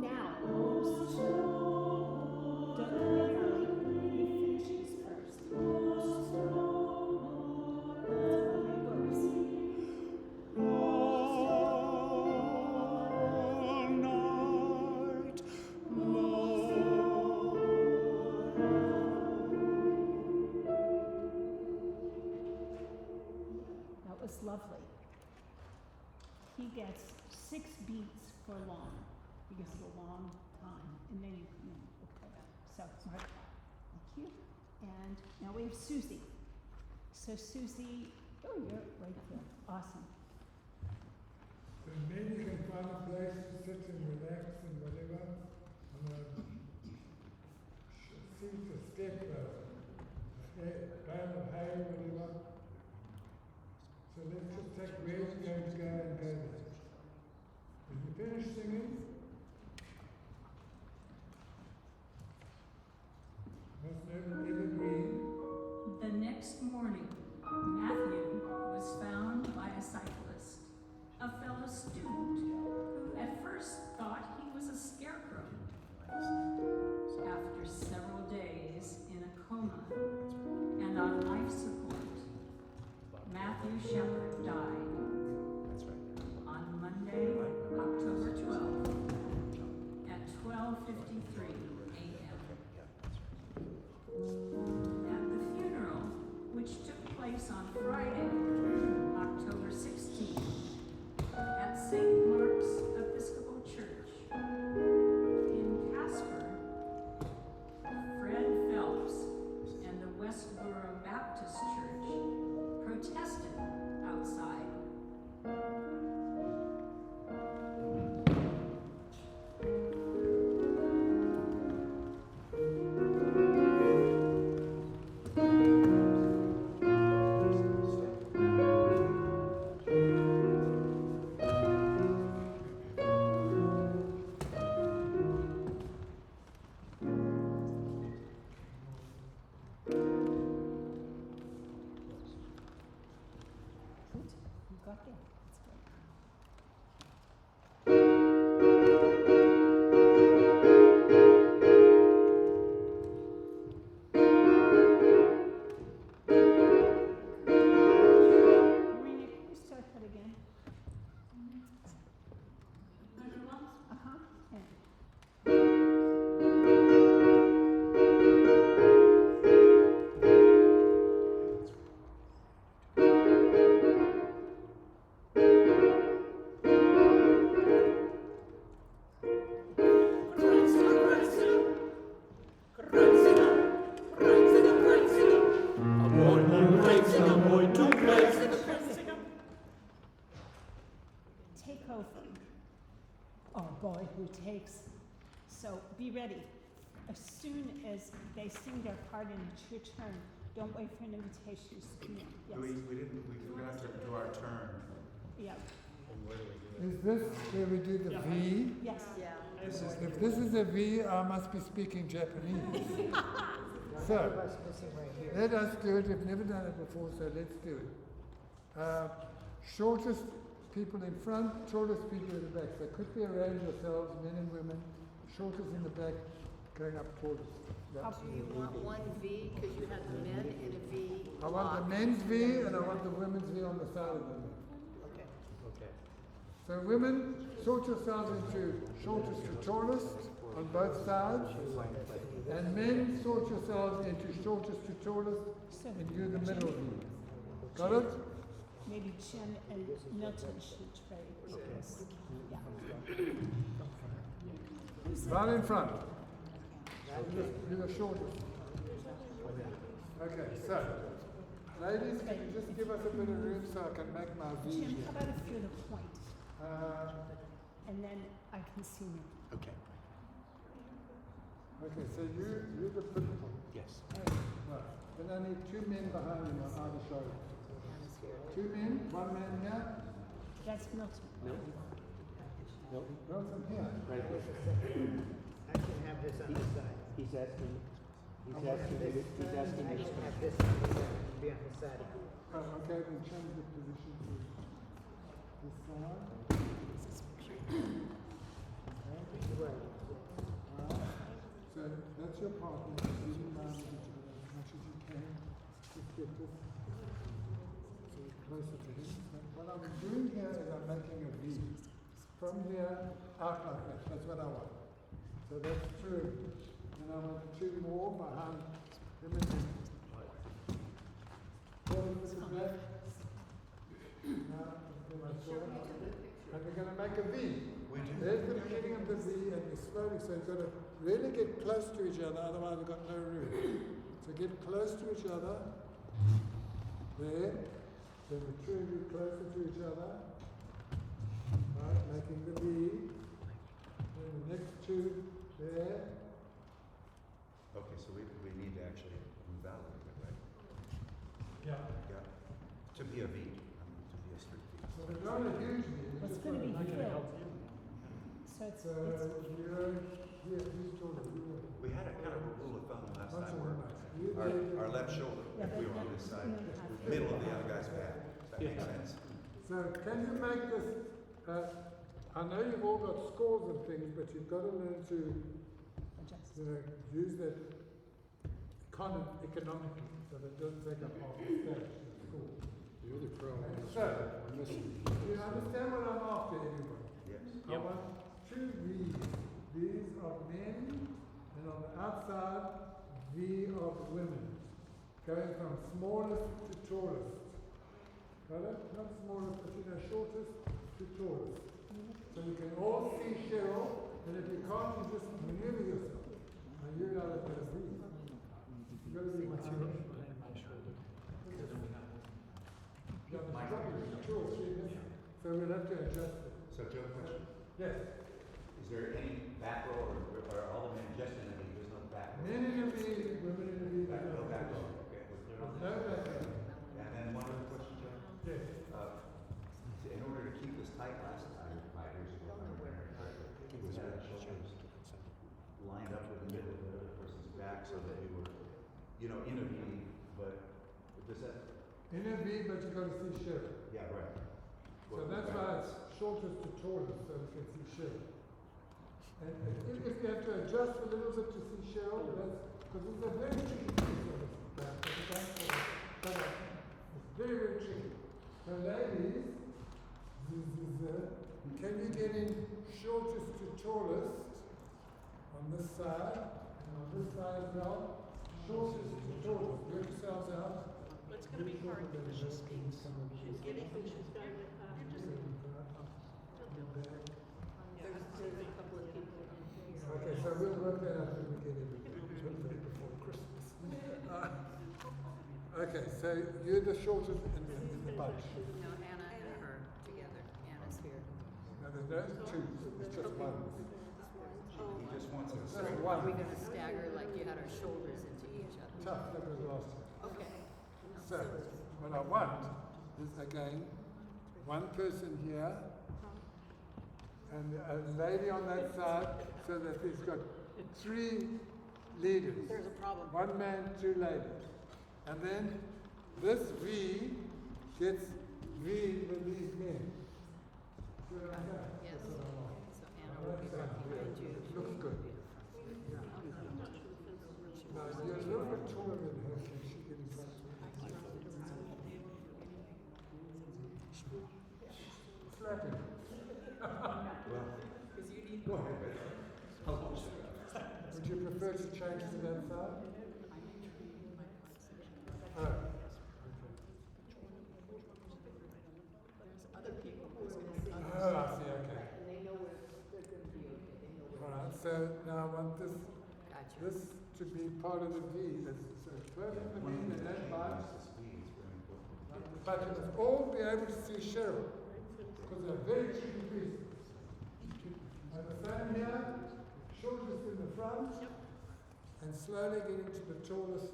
Now, most. Don't do it early. You finish these first. Most. That's how it works. All night long. That was lovely. He gets 6 beats for long. He gets a long time, and then you come in. Okay. So, Mark, thank you. And now we have Susie. So Susie, oh, you're right there. Awesome. Then maybe you can find a place to sit and relax and whatever on a seat or scarecrow, a bale of hay, whatever. So let's just take where's going to go and go there. When you finish singing, most noble evergreen. The next morning, Matthew was found by a cyclist, a fellow student, who at first thought he was a scarecrow. After several days in a coma and on life support, Matthew Shepard died on Monday, October 12th at 12:53 a.m. At the funeral, which took place on Friday, October 16th, at St. Mark's Episcopal Church in Casper, Fred Phelps and the Westboro Baptist Church protested outside. Good, you got there, that's great. Marina, can you start that again? Uh-huh, yeah. A boy who makes and a boy to makes. Take over. Oh, boy, who takes. So be ready. As soon as they sing their part and it's your turn, don't wait for an invitation. Just come in. Yes. We forgot to do our turn. Yeah. Is this where we do the V? Yes. Yeah. If this is a V, I must be speaking Japanese. So, What's missing right here? let us do it. We've never done it before, so let's do it. Shortest people in front, shortest people in the back. So quickly arrange yourselves, men and women. Shortest in the back, going up tallest. Yeah. Do you want one V, because you have the men in a V? I want the men's V and I want the women's V on the side of them. Okay. So women, sort yourselves into shortest to tallest on both sides. And men, sort yourselves into shortest to tallest and you the middle V. Got it? Maybe Jen and Milton should trade. Yes. Yeah. Right in front. You're the shortest. Okay, so, ladies, can you just give us a bit of room so I can make my V Jim, here? how about if you're the point? And then I can see you. Okay. Okay, so you're the big point. Yes. Right. Then I need two men behind him on either shoulder. Two men, one man here, That's Milton. Milton here. I can have this on the side. He's asking, I can have this on the side and be on the side. Oh, okay, then change the position to this side. Right. So that's your partner, just zoom around with each other as much as you can. Just get this so you're closer to him. So what I'm doing here is I'm making a V. From here, out like that. That's what I want. So that's two. And I want two more behind him and him. Forward with the back. Now, do my sword. And we're going to make a V. There's the beginning of the V, and you slowly, so you've got to really get close to each other, otherwise you've got no room. So get close to each other. There. Then the two of you closer to each other. Right, making the V. Then the next two there. Okay, so we need to actually move out a little bit, right? Yeah. Yeah. To be a V, to be a strict V. So it's not a huge V. Well, it's gonna be filled. So it's, You're here, who's taller? We had a kind of a rule of thumb last Not time so where much. You our left shoulder, Yeah, if we were on this side, middle of the other guy's back. Does that make sense? So can you make this, I know you've all got scores and things, but you've got to learn to, use that economically, so that it doesn't take up half the stage. Cool. The other problem is So, we're missing. do you understand what I'm after, everybody? Yes. I want two V's. These are men, and on the outside, V of women. Going from smallest to tallest. Got it? Not smallest, but shortest to tallest. So you can all see Cheryl, and if you can't, you just maneuver yourself. And you're out of the V. You've got to be much So we'll have to adjust it. So Joe, question. Yes. Is there any back row or are all the men just in the V? There's no back row? Men in the V, women in the V. No back row, okay. We're clear on No that? back row. And then one other question, Joe. Yes. In order to keep this tight last time, 5 years ago, if I remember correctly, was that shoulders lined up with the middle of the other person's back so that you were, in a V, but does that? In a V, but you've got to see Cheryl. Yeah, right. So that's why it's shortest to tallest, so you can see Cheryl. And if you have to adjust a little bit to see Cheryl, that's because it's a very tricky piece of this back. It's very, very tricky. So ladies, can you get in shortest to tallest on this side and on this side as well? Shortest to tallest. Work yourselves out. But it's gonna be hard because she speaks. She's giddy when she's done with that. There's a couple of people in here. Okay, so we'll work that out when we get in before Christmas. Okay, so you're the shortest in the bunch. No, Anna and her together. Anna's here. No, there's no two, it's just one. He just wants it That's straight. one. Are we gonna stagger like you had our shoulders into each other? Tough, that was last time. Okay. So, what I want is again, one person here, and a lady on that side, so that he's got 3 leaders. There's a problem. 1 man, 2 ladies. And then this V gets V with these men. See what I'm saying? Yes. That's what I want. So Anna will be right behind you. Looks good. Now, you're a little bit taller than her, so she can in front of me. Slap him. Go ahead. Would you prefer to change to that side? Oh, okay. Other people who are gonna see. Oh, I see, okay. And they know where they're gonna be okay. They know where. Alright, so now I want this Gotcha. this to be part of the V. So first the V and then bunch. But you must all be able to see Cheryl. Because they're very tricky pieces. And the same here, shortest in the front, and slowly getting to the tallest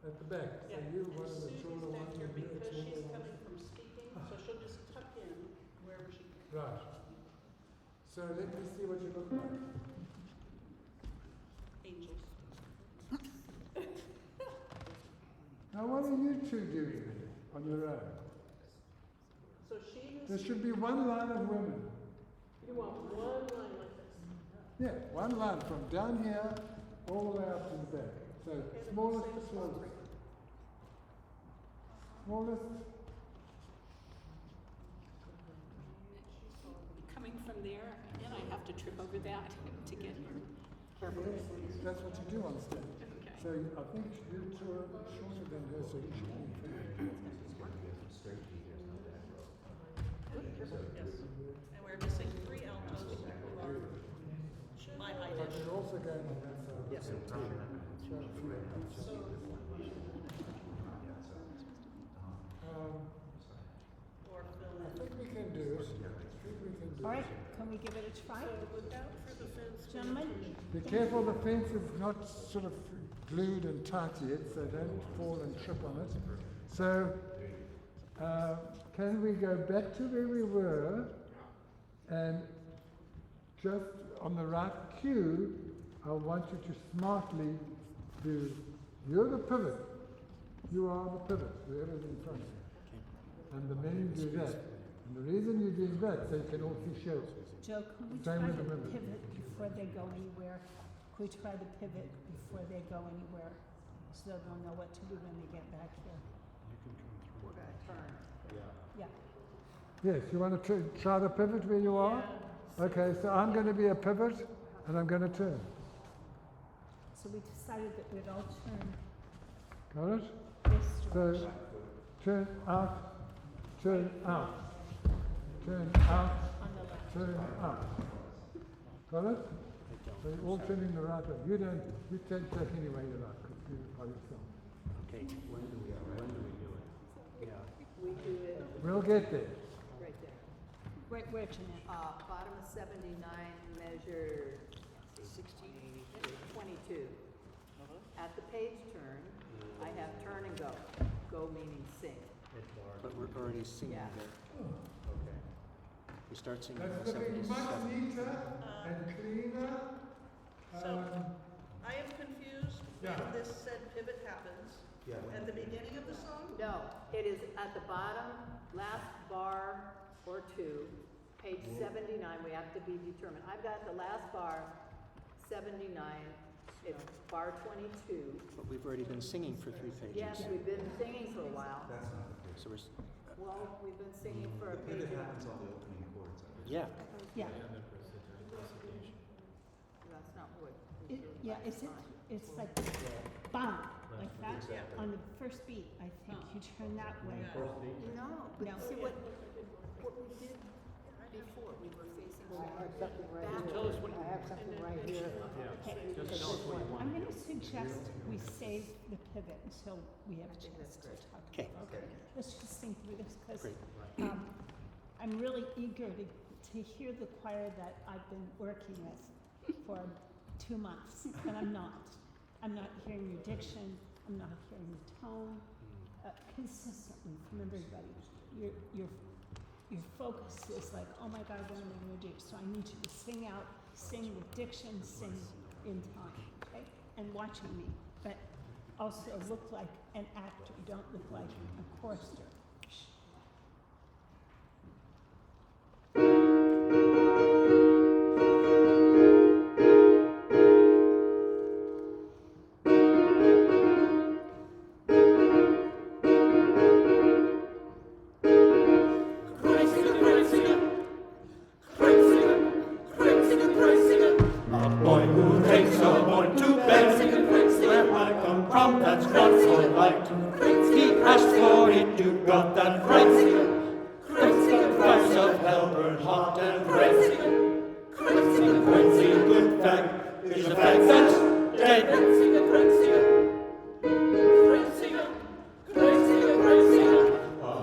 at the back. So Yeah, you're and one of the Susie's taller back ones. here and you're because she's taller coming ones. from speaking, so she'll just tuck in wherever she can. Right. So let me see what you look like. Angels. Now what are you two doing there on your own? So she There is, should be one line of women. you want one line like this. Yeah, one line from down here all the way up to the back. So smallest to smallest. Smallest. Coming from there, and I have to trip over that to get here. Yes, that's what you do on stage. Okay. So I think you're shorter than her, so you should be. Straight V, there's no back row. Yes. And we're missing 3 altos who are my But height-ish. you're also going on that side. Yes. So, or Phil. I think we can do it. I think we can do All right, it. can we give it a try? So look out for the fence. Gentlemen? Be careful the fence is not sort of glued and tight yet, so don't fall and trip on it. So, can we go back to where we were and just on the right cue, I want you to smartly do, you're the pivot. You are the pivot, whoever's in front of you. And the men do that. And the reason you're doing that, so you can all see shows. Joe, can we Same try with to the women. pivot before they go anywhere? Can we try to pivot before they go anywhere? So they'll know what to do when they get back here. We're gonna turn. Yeah. Yes, you want to try the pivot where you are? Okay, so I'm going to be a pivot and I'm going to turn. So we decided that we'd all turn Got it? this So, direction. turn out, turn out, turn out, On the left. turn out. Got it? So you're all turning the right way. You take any way you like, because you're by yourself. Okay, when do we do it? Yeah. We do it We'll get there. right there. Right where, Jeanette? Bottom of 79, measure 22. At the page turn, I have turn and go. Go meaning sing. But we're already singing Yeah. there. Okay. We start singing That's at looking much 77. neater and cleaner. So, I am confused Yeah. when this said pivot happens. Yeah. At the beginning of the song? No, it is at the bottom, last bar or two, page 79, we have to be determined. I've got the last bar, 79, it's bar 22. But we've already been singing for 3 pages. Yes, we've been singing for a while. That's not the case. So we're, Well, we've been singing for a The page. pivot happens on the opening chords. yeah. Yeah. That's not what. we It, did yeah, last it's, time. it's like, bam, like that. Exactly. On the first beat, I think you turn that way. No, but No. see what we did before, we were facing I have something right back. here. I have something right here. I'm gonna suggest we save the pivot until we have a chance to talk. Okay. about it. Let's just think through this, because, Great. I'm really eager to hear the choir that I've been working with for 2 months, and I'm not. I'm not hearing your diction, I'm not hearing the tone, consistently from everybody. Your focus is like, oh my God, what am I gonna do? So I need you to sing out, sing with diction, sing in time, okay? And watching me, but also look like an actor, don't look like a chorister. A boy who takes a boy to bed, where I come from, that's not so light. He asked for it, you got that right. The fires of hell burn hot and red. A crazy good fag is a fag that's dead. A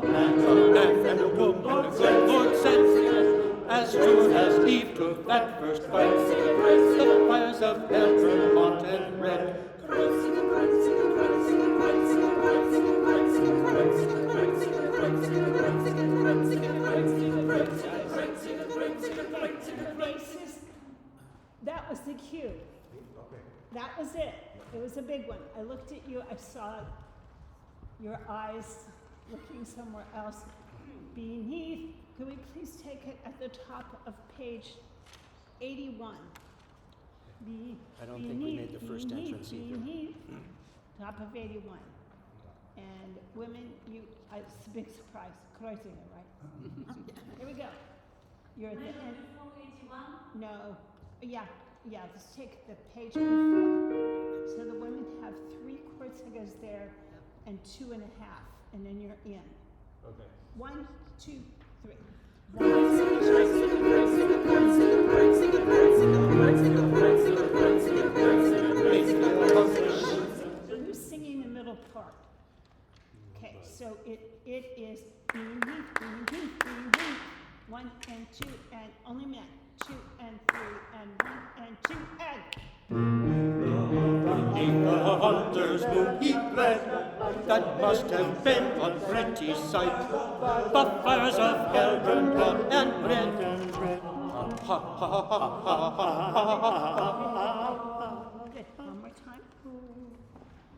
man from death and a woman, the good Lord sent, as soon as Eve took that first bite. The fires of hell burn hot and red. Bassist, that was the cue. That was it. It was a big one. I looked at you, I saw your eyes looking somewhere else. Beneath, could we please take it at the top of page 81? I don't think we made the first entrance either. Beneath, top of 81. And women, it's a big surprise. Kreuziger, right? Here we go. You're at the end. No, yeah, let's take the page before. So the women have 3 quarts there and 2.5, and then you're in. Okay. 1, 2, 3. So who's singing the middle part? Okay, so it is 1 and 2 and only men. 2 and 3 and 1 and 2 and. Beneath the hunter's moon he bled. That must have been a pretty sight. The fires of hell burned hot and red. Ha ha ha ha ha ha. Good, one more time.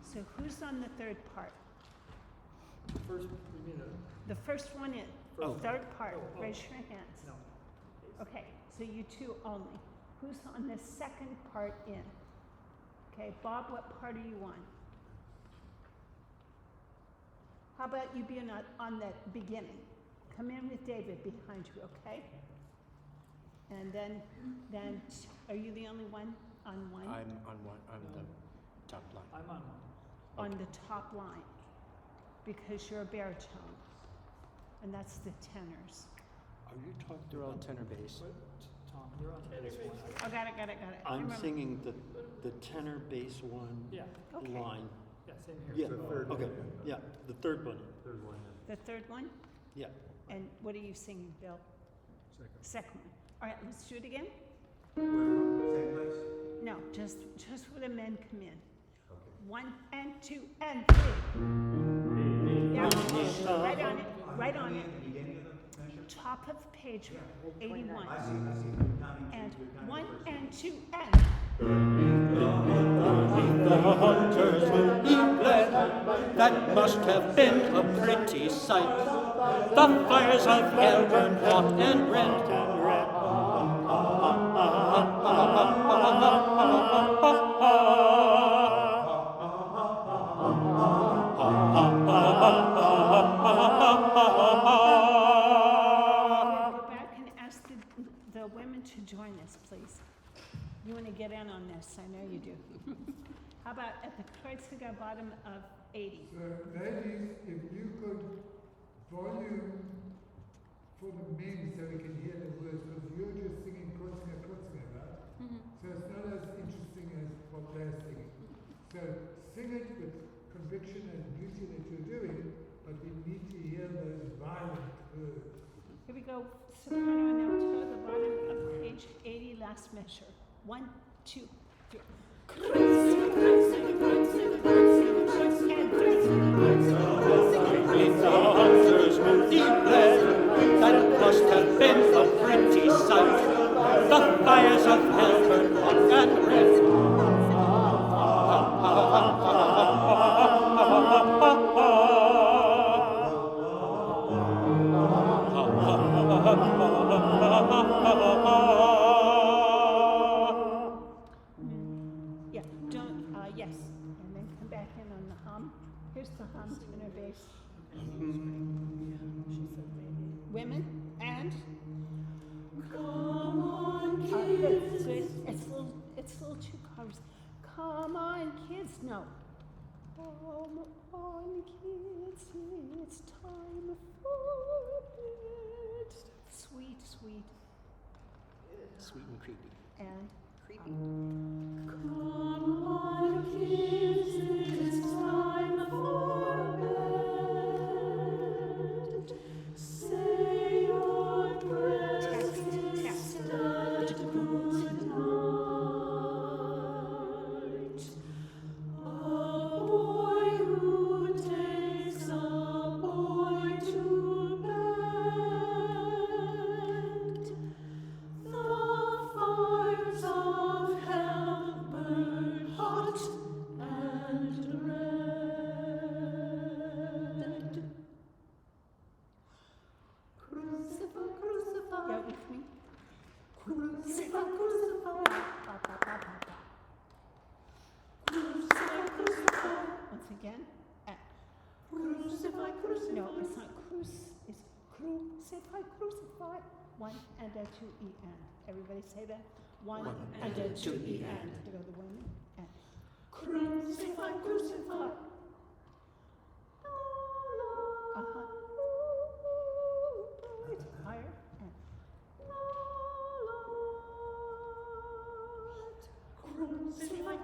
So who's on the third part? The first one in, third part, raise your hands. Okay, so you two only. Who's on the second part in? Okay, Bob, what part are you on? How about you be on the beginning? Come in with David behind you, okay? And then, are you the only one on one? I'm on one, I'm the top line. I'm on one. On the top line, because you're a baritone, and that's the tenors. Are you talking? They're all tenor bass. Tom, you're on this one. Oh, got it. I I'm remember. singing the tenor bass one Yeah, Okay. line. yeah, same here. Yeah, The third okay, one. yeah, the third one, The third one? yeah. And what are you singing, Bill? Second one. All right, let's do it again. Same place? No, just where the men come in. 1 and 2 and 3. Yeah, right on it. The beginning of the measure? Top of page 81. I see, counting And two, counting 1 first. and 2 and. The hunter's moon he bled. That must have been a pretty sight. The fires of hell burned hot and red. Go back and ask the women to join us, please. You want to get in on this, I know you do. How about at the Kreuziger bottom of 80? So ladies, if you could volume for the men so we can hear the words, because you're just singing Kreuziger, right? So it's not as interesting as what they're singing. So sing it with conviction and beauty that you're doing, but we need to hear those violent words. Here we go, soprano and alto, the bottom of page 80, last measure. 1, 2, 3. Beneath the hunter's moon he bled. That must have been a pretty sight. The fires of hell burned hot and red. Yeah, don't, yes, and then come back in on the hum. Here's the hum, tenor bass. Women, and? Come on, kids. So it's little two chorus. Come on, kids, no. Come on, kids, it's time for bed. Sweet. Sweet and creepy. And? Creepy. Come on, kids, it's time for bed. Say your prayers instead. Good night. A boy who takes a boy to bed. The fires of hell burn hot and red. Crucify. Yeah, with me. Crucify. Crucify. Once again. Crucify. No, it's not it's crucify. 1 and a 2 E and. Everybody say that. 1 and a 2 E and. To go the women. And. Crucify. Uh-huh. Right. Higher. And. Crucify.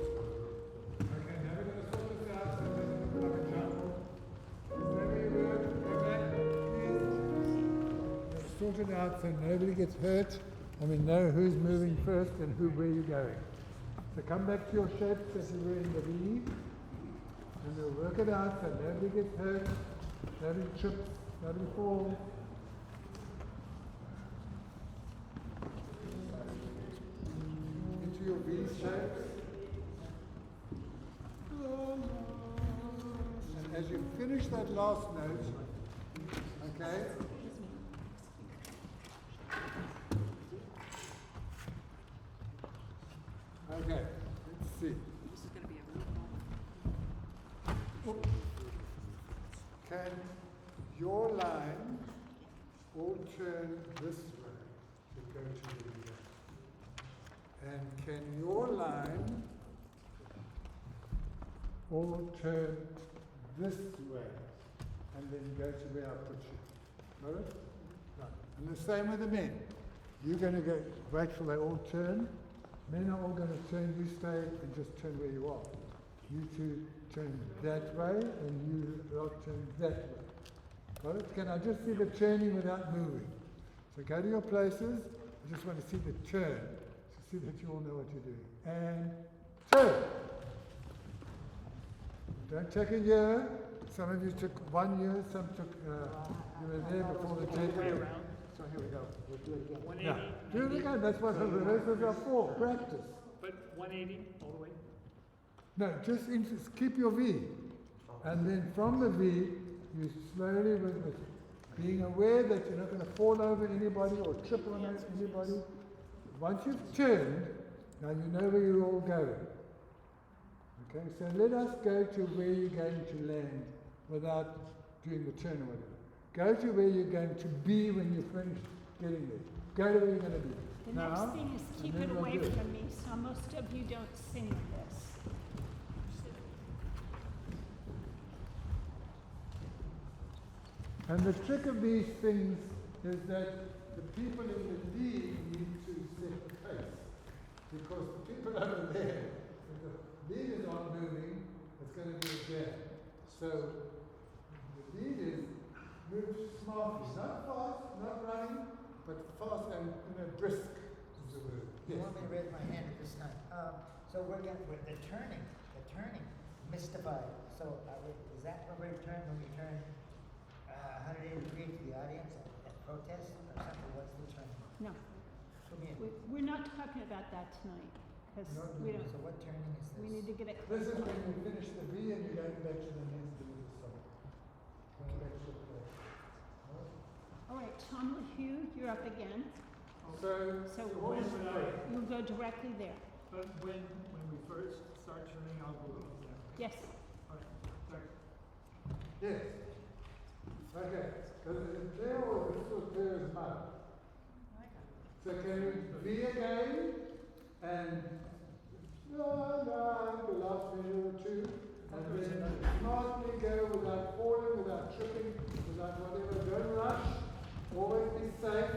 Okay, now we're going to sort this out. sort it out so nobody gets hurt, and we know who's moving first and where you're going. So come back to your shapes that you were in the V, and we'll work it out so nobody gets hurt, nobody trips, nobody falls. Into your V shapes. And as you finish that last note, okay? Okay, let's see. This is gonna be a real Can your line all turn this way to go to where you go? And can your line all turn this way and then go to where I put you? Got it? Right. And the same with the men. You're going to go, wait till they all turn. Men are all going to turn, you stay and just turn where you are. You two turn that way and you lot turn that way. Got it? Can I just see the turning without moving? So go to your places. I just want to see the turn to see that you all know what you're doing. And turn. Don't take a year. Some of you took 1 year, some took, you were there before the tape. So here we go. We'll do it again. 180. Yeah. Do it again. That's what the rehearsals are for. Practice. But 180 all the way? No, just keep your V. And then from the V, you slowly, with being aware that you're not going to fall over anybody or trip on anybody. Once you've turned, now you know where you're all going. Okay, so let us go to where you're going to land without doing the turn or whatever. Go to where you're going to be when you finish getting there. Go to where you're going to be. The now, next thing is keep and it then we'll away do it. from me, so most of you don't sing this. And the trick of these things is that the people in the lead need to set the pace. Because the people over there, if the leaders aren't moving, it's going to be a jam. So the leaders move smartly, not fast, not running, but fast and brisk is the word. You want me to raise my hand at this time? So we're getting, with the turning, mystified. So is that when we turn 180 degrees to the audience at protest or something? What's the turn? No, Show me we're not talking about that tonight, because we don't, So what turning is this? we need to get it This clear. is when you finish the V and you're going back to the next bit of the song. Going back to the play. All right, Tom LaHue, you're up again. So what is When the You'll go directly there. But when we first start turning, I'll go up there. Yes. All right, thanks. Yes. Okay. Does it clear or is this clear as mud? So can we V again and la la the last measure or two, and then smartly go without falling, without tripping, without whatever. Don't rush. Always be safe.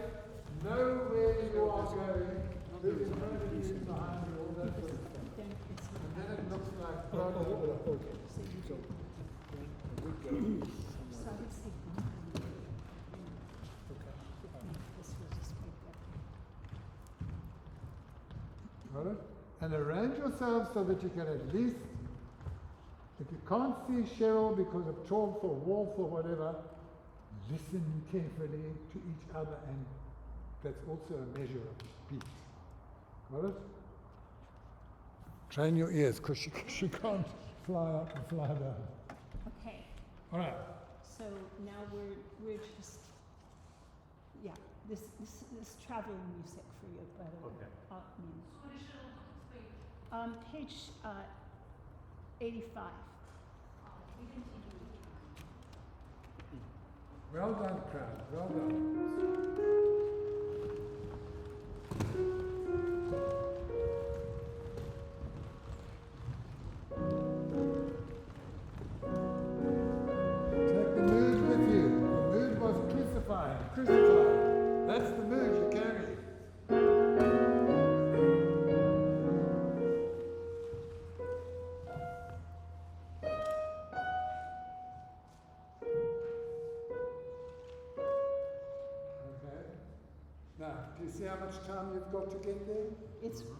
Know where you are going. Who's in front of you, behind you, all that sort of stuff. And then it looks like Got it? And arrange yourselves so that you can at least, if you can't see Cheryl because of chalk or walls or whatever, listen carefully to each other, and that's also a measure of speed. Got it? Train your ears because she can't fly up and fly down. Okay, All right. so now we're just, yeah, this traveling music for you, by the way. Okay. Page 85. Well done, crowd. Well done. Take the mood with you. The mood was crucified. That's the mood you carry. Okay. you see how much time you've got to get there?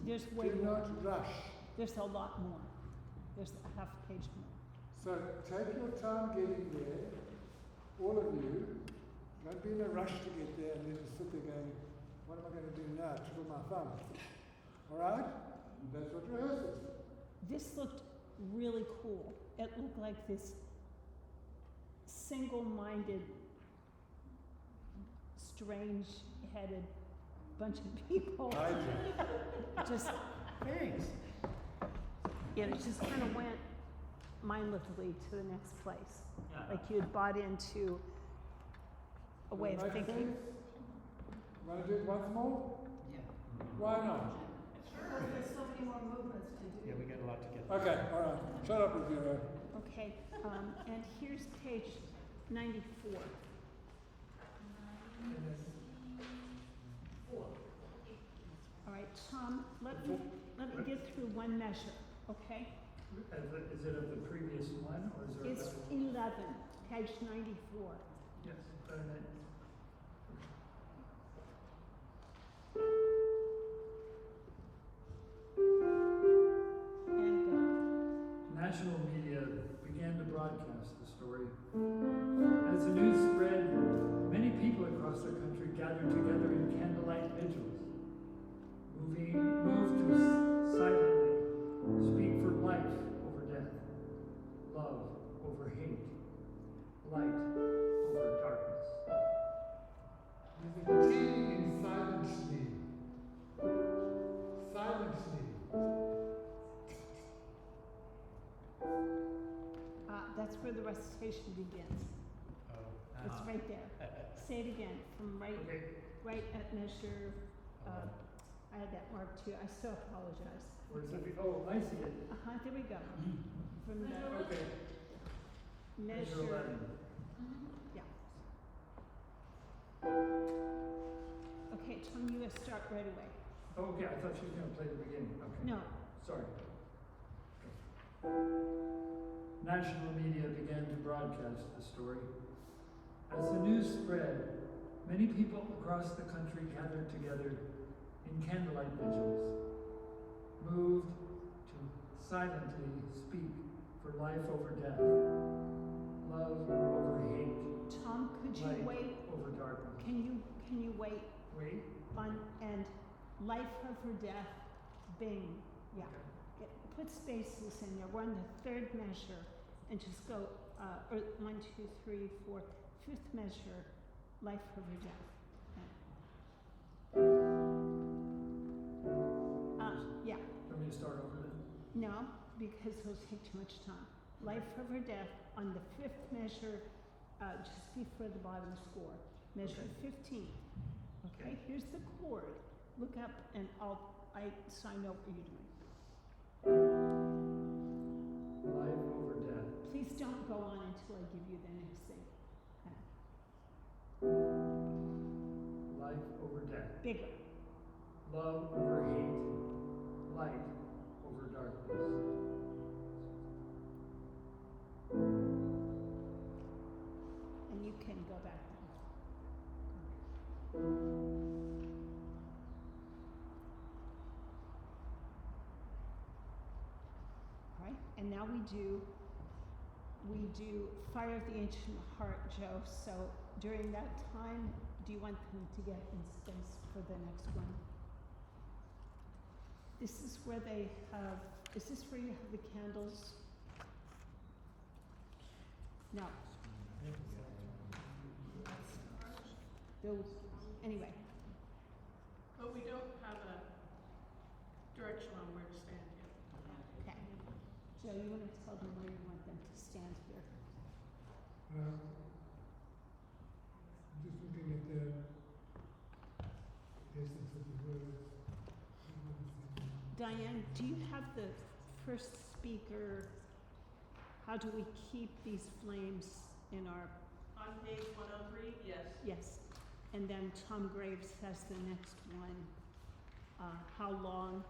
There's way Do more. not rush. There's a lot more. There's a half page more. So take your time getting there, all of you. Don't be in a rush to get there and then just sit there going, what am I going to do now? Twiddle my thumbs. All right? That's what rehearsal is. This looked really cool. It looked like this single-minded, strange-headed bunch of people. Just, Thanks. it just kind of went mindlessly to the next place. Yeah. Like you had bought into a way of Make thinking. sense? Want to do it once more? Yeah. Why not? There's so many more movements to do. Yeah, we got a lot to get. Okay, all right. Shut up with you. Okay, and here's page 94. All right, Tom, let me get through one measure, okay? Is it of the previous one, or is there? It's 11, page 94. Yes, And go. national media began to broadcast the story. As the news spread, many people across the country gathered together in candlelight vigils, moved to silently speak for life over death, love over hate, light over darkness. There's a T in silently. Silently. That's where the recitation begins. It's right there. Say it again, from right at measure, I had that marked too, I so apologize. Where does it be? Oh, I see it. There we go. From the Okay. measure, 11. yeah. Okay, Tom, you start right away. Oh, okay, I thought she was gonna play the beginning. Okay. No, Sorry. National media began to broadcast the story. As the news spread, many people across the country gathered together in candlelight vigils, moved to silently speak for life over death, love over hate, Tom, could you light wait, over darkness. can you wait Wait. on, and life over death, bing, yeah. Put spaces in there, we're on the third measure, and just go, or 1, 2, 3, 4, fifth measure, life over death. Yeah, Do you want me to start over then? no, because it'll take too much time. Life over death on the fifth measure, just before the bottom score, measure 15. Okay, here's the chord. Look up and so I know what you're doing. Life over death. Please don't go on until I give you the next thing. Life over death. Bigger. Love over hate, light over darkness. And you can go back now. All right, and now we do Fire of the Ancient Heart, Joe. So during that time, do you want them to get in space for the next one? This is where they have, is this where you have the candles? No. Those, anyway. But we don't have a direction on where to stand yet. Okay. Joe, you want to tell them where you want them to stand here? Just looking at the essence of the words. Diane, do you have the first speaker? How do we keep these flames in our, On page 103, yes. yes. And then Tom Graves has the next one. How long?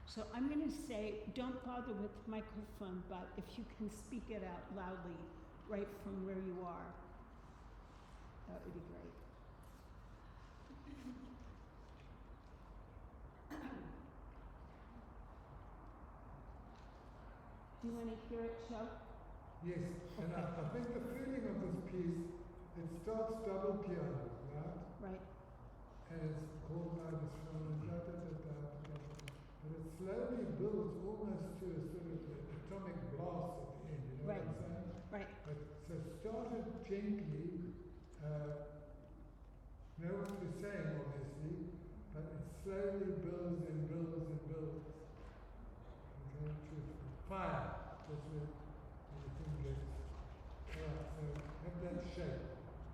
So I'm going to say, don't bother with the microphone, but if you can speak it out loudly right from where you are, that would be great. Do you want to hear it, Joe? Yes, and I think the feeling of this piece, it starts double piano, right? Right. And it's called by this one, but it slowly builds almost to a sort of atomic blast at the end, you know Right. what I'm saying? Right. But, so started gently, know what you're saying obviously, but it slowly builds and builds and builds. Okay, to fire, that's where the thing gets. Alright, so have that shape.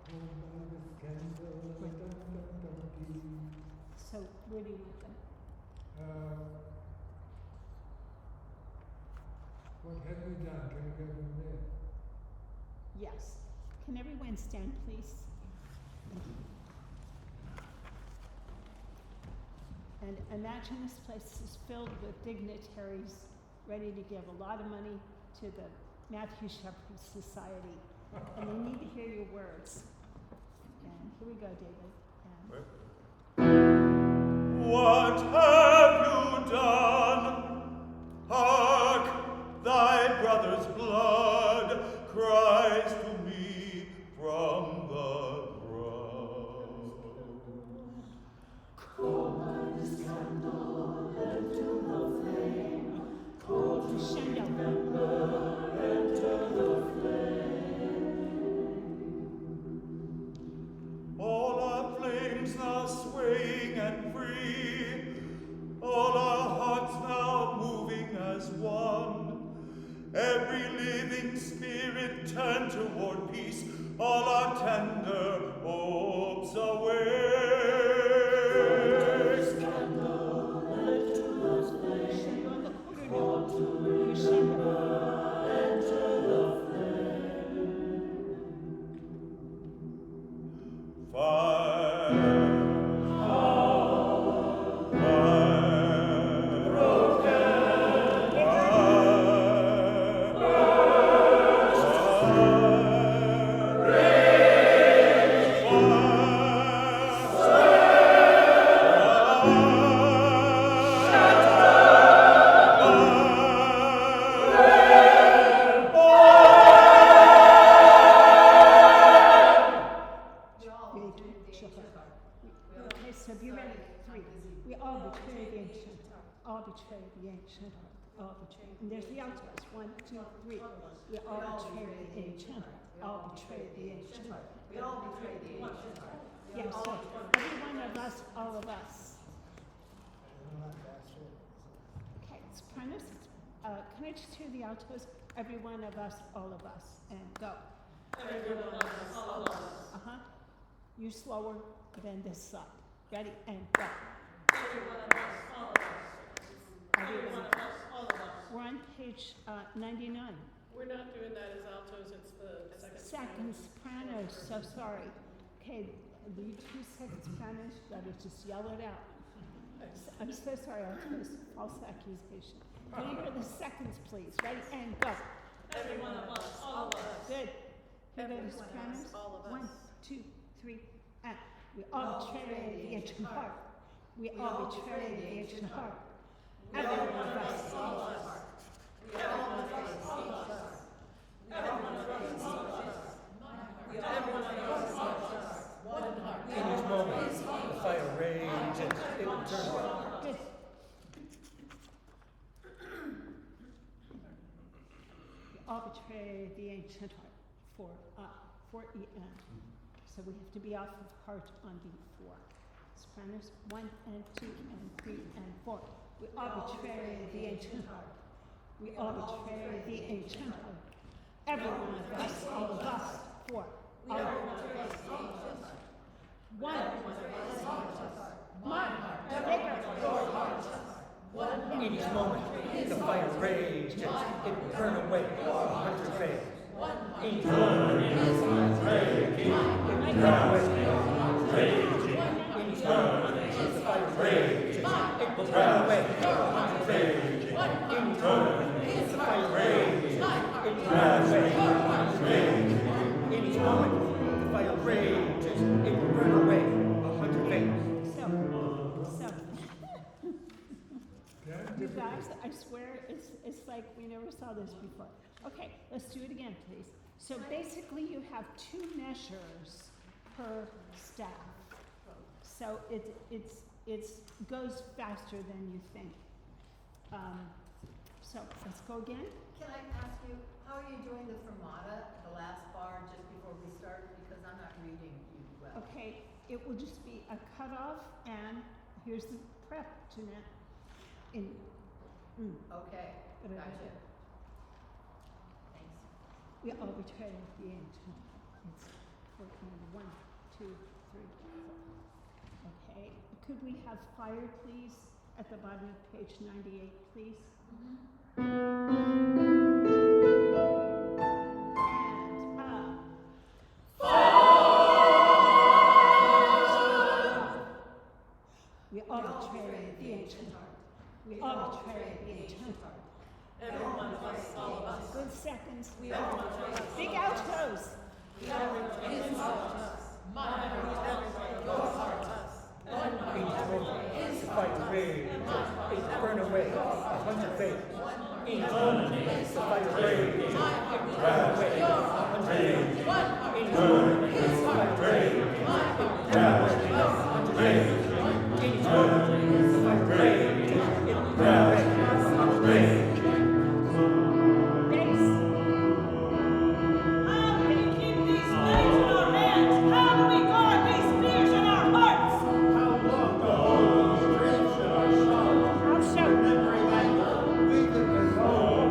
Hold by this candle, dum, dum, dum, dee. So where do you want them? What have we done? Can we go from there? Yes. Can everyone stand, please? And imagine this place is filled with dignitaries ready to give a lot of money to the Matthew Shepard Society. And they need to hear your words. And here we go, David. What have you done? Hark, thy brother's blood cries to me from the ground. Cold by this candle into the flame, cold to remember enter the flame. All our flames now swaying and free, all our hearts now moving as one. Every living spirit turned toward peace, all our tender hopes away. This candle lit to the flame, called to remember enter the flame. Fire. Okay, so be ready. 3. We all betray the ancient, all betray the ancient, all betray. And there's the altos. 1, 2, 3. We all betray the ancient, all betray the ancient. We all betray the ancient. Yeah, so every one of us, all of us. Okay, sopranos, can I just hear the altos? Every one of us, all of us, and go. Every one of us, all of us. Uh-huh. You slower than this side. Ready, and go. Every one of us, all of us. Every one of us, all of us. We're on page 99. We're not doing that as altos, it's the Second sopranos, so sorry. Okay, the 2 second sopranos, you gotta just yell it out. I'm so sorry, altos, false accusation. Can you hear the seconds, please? Ready, and go. Every one of us, all of us. Good. Here go the Every one of sopranos. us, all of us. 1, 2, 3, and we all betray the ancient heart. We all betray the ancient heart. Every one of us, all of us. We all betray the ancient heart. Every one of us, all of us. Every one of us, all of us. One heart. In each moment, the fire rages, it will turn. Good. We all betray the ancient heart. 4 E-N. So we have to be off of heart on beat 4. Sopranos 1 and 2 and 3 and 4. We all betray the ancient heart. We all betray the ancient heart. Every one of us, all of us. 4. All of us. 1. One. Bigger. In each moment, the fire rages, it will burn away 100 fails. In each moment, the fire rages, it will burn away raging. In each moment, the fire rages, it will burn away 100 raging. In each moment, the fire rages, it will burn away 100 raging. In each moment, the fire rages, it will burn away 100 fails. So, you guys, I swear, it's it's like we never saw this before. Okay, let's do it again, please. So basically you have 2 measures per staff. So it's goes faster than you think. So let's go again. Can I ask you, how are you doing the fermata, the last bar, just before we start? Because I'm not reading you well. Okay, it will just be a cutoff, and here's the prep, Jeanette. Okay, gotcha. Thanks. We arbitrate at the end. It's working 1, 2, 3, 4. Okay, could we have fire, please, at the bottom of page 98, please? And we arbitrate the ancient heart. We arbitrate the ancient heart. Everyone plus all of us. Good seconds. We arbitrate. Big outros. We arbitrate his heart. My heart. Your heart. One heart. His heart. Burn away, 100 days. Eternity. Fight rage. My heart. Your heart. Rage. One heart. Eternity. His heart. Rage. My heart. Rage. Your heart. Rage. Eternity. Rage. Rage. How do we keep these flames in our hands? How do we guard these fears in our hearts? How long to hold these dreams in our sorrow? I'll show. Remembering that we can resolve.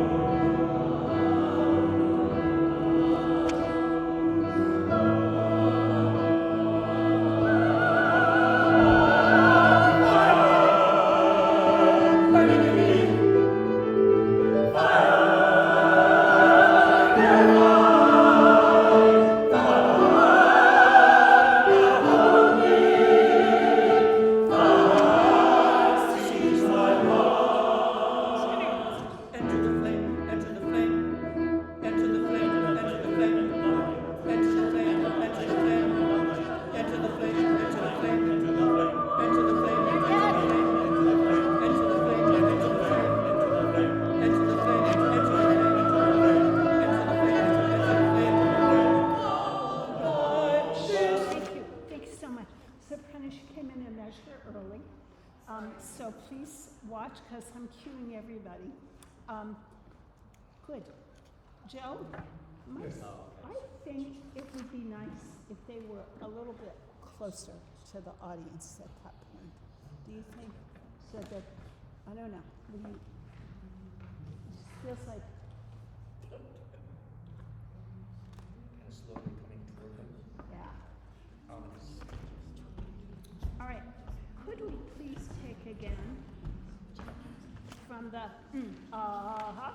Enter the flame, enter the flame, enter the flame, enter the flame, enter the flame, enter the flame, enter the flame, enter the flame, enter the flame, enter the flame, enter the flame, enter the flame, enter the flame, enter the flame, enter the Thank you so much. Soprano, she came in a measure early. So please watch, because I'm cueing everybody. Good. Joe, I think it would be nice if they were a little bit closer to the audience at that point. Do you think? So that, I don't know. It feels like, slowly coming toward him. yeah. All right. Could we please take again from the how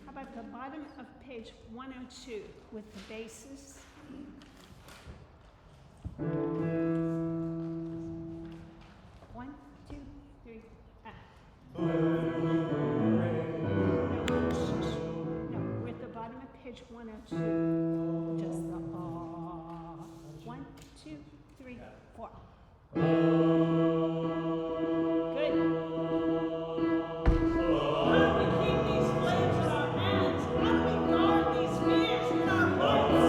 about the bottom of page 102 with the bases? One, two, three, No, we're at the bottom of page 102. Just the 1, 2, 3, 4. Good. How do we keep these flames in our hands? How do we guard these fears in our hearts?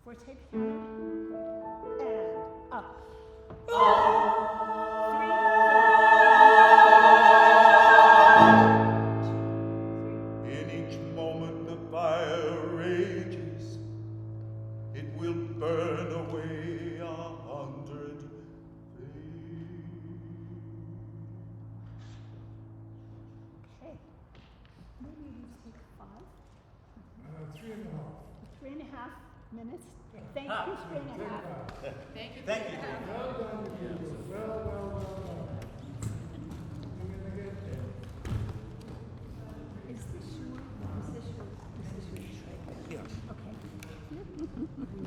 Forte piano. And up. 3, 4. In each moment the fire rages, it will burn away 100 Okay. Maybe you take 5. 3.5. 3.5 minutes. Thank you, 3.5. Thank you. Thank you. Well done, you people. Well done. You're gonna get there. Is this your, Yeah. okay. Just keep it on in.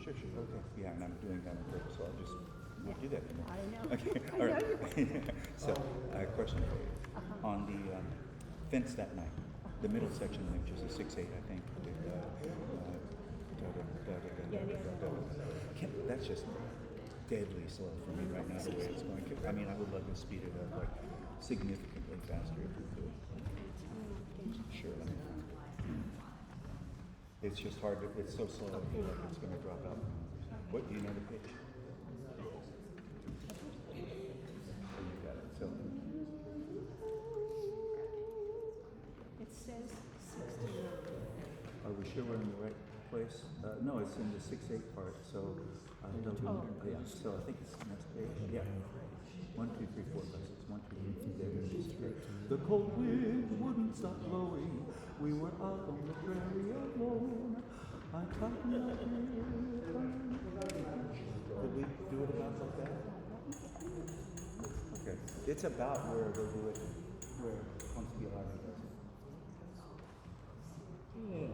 Sure, sure, okay. Yeah, and I'm doing that on purpose, so I'll just Yeah. do that for now. I know. Okay, I all know right. you. So, question for you. On the fence that night, the middle section, which is a 6/8, I think, with, that's just deadly slow for me right now, the way it's going. I mean, I would love to speed it up, like, significantly faster if we could. Sure, let me find it. It's just hard, it's so slow, I feel like it's gonna drop out. What, do you know the pitch? Oh, you got it, so. It says 69. Are we sure we're in the right place? No, it's in the 6/8 part, so, yeah, so I think it's the next page, yeah. 1, 2, 3, 4, 5, 6, 1, 2, 3, there it is. The cold wind wouldn't stop blowing, we were out on the prairie alone. I thought my dear. Could we do it about like that? Okay, it's about where they do it, where Ponsky Island does it. Yeah.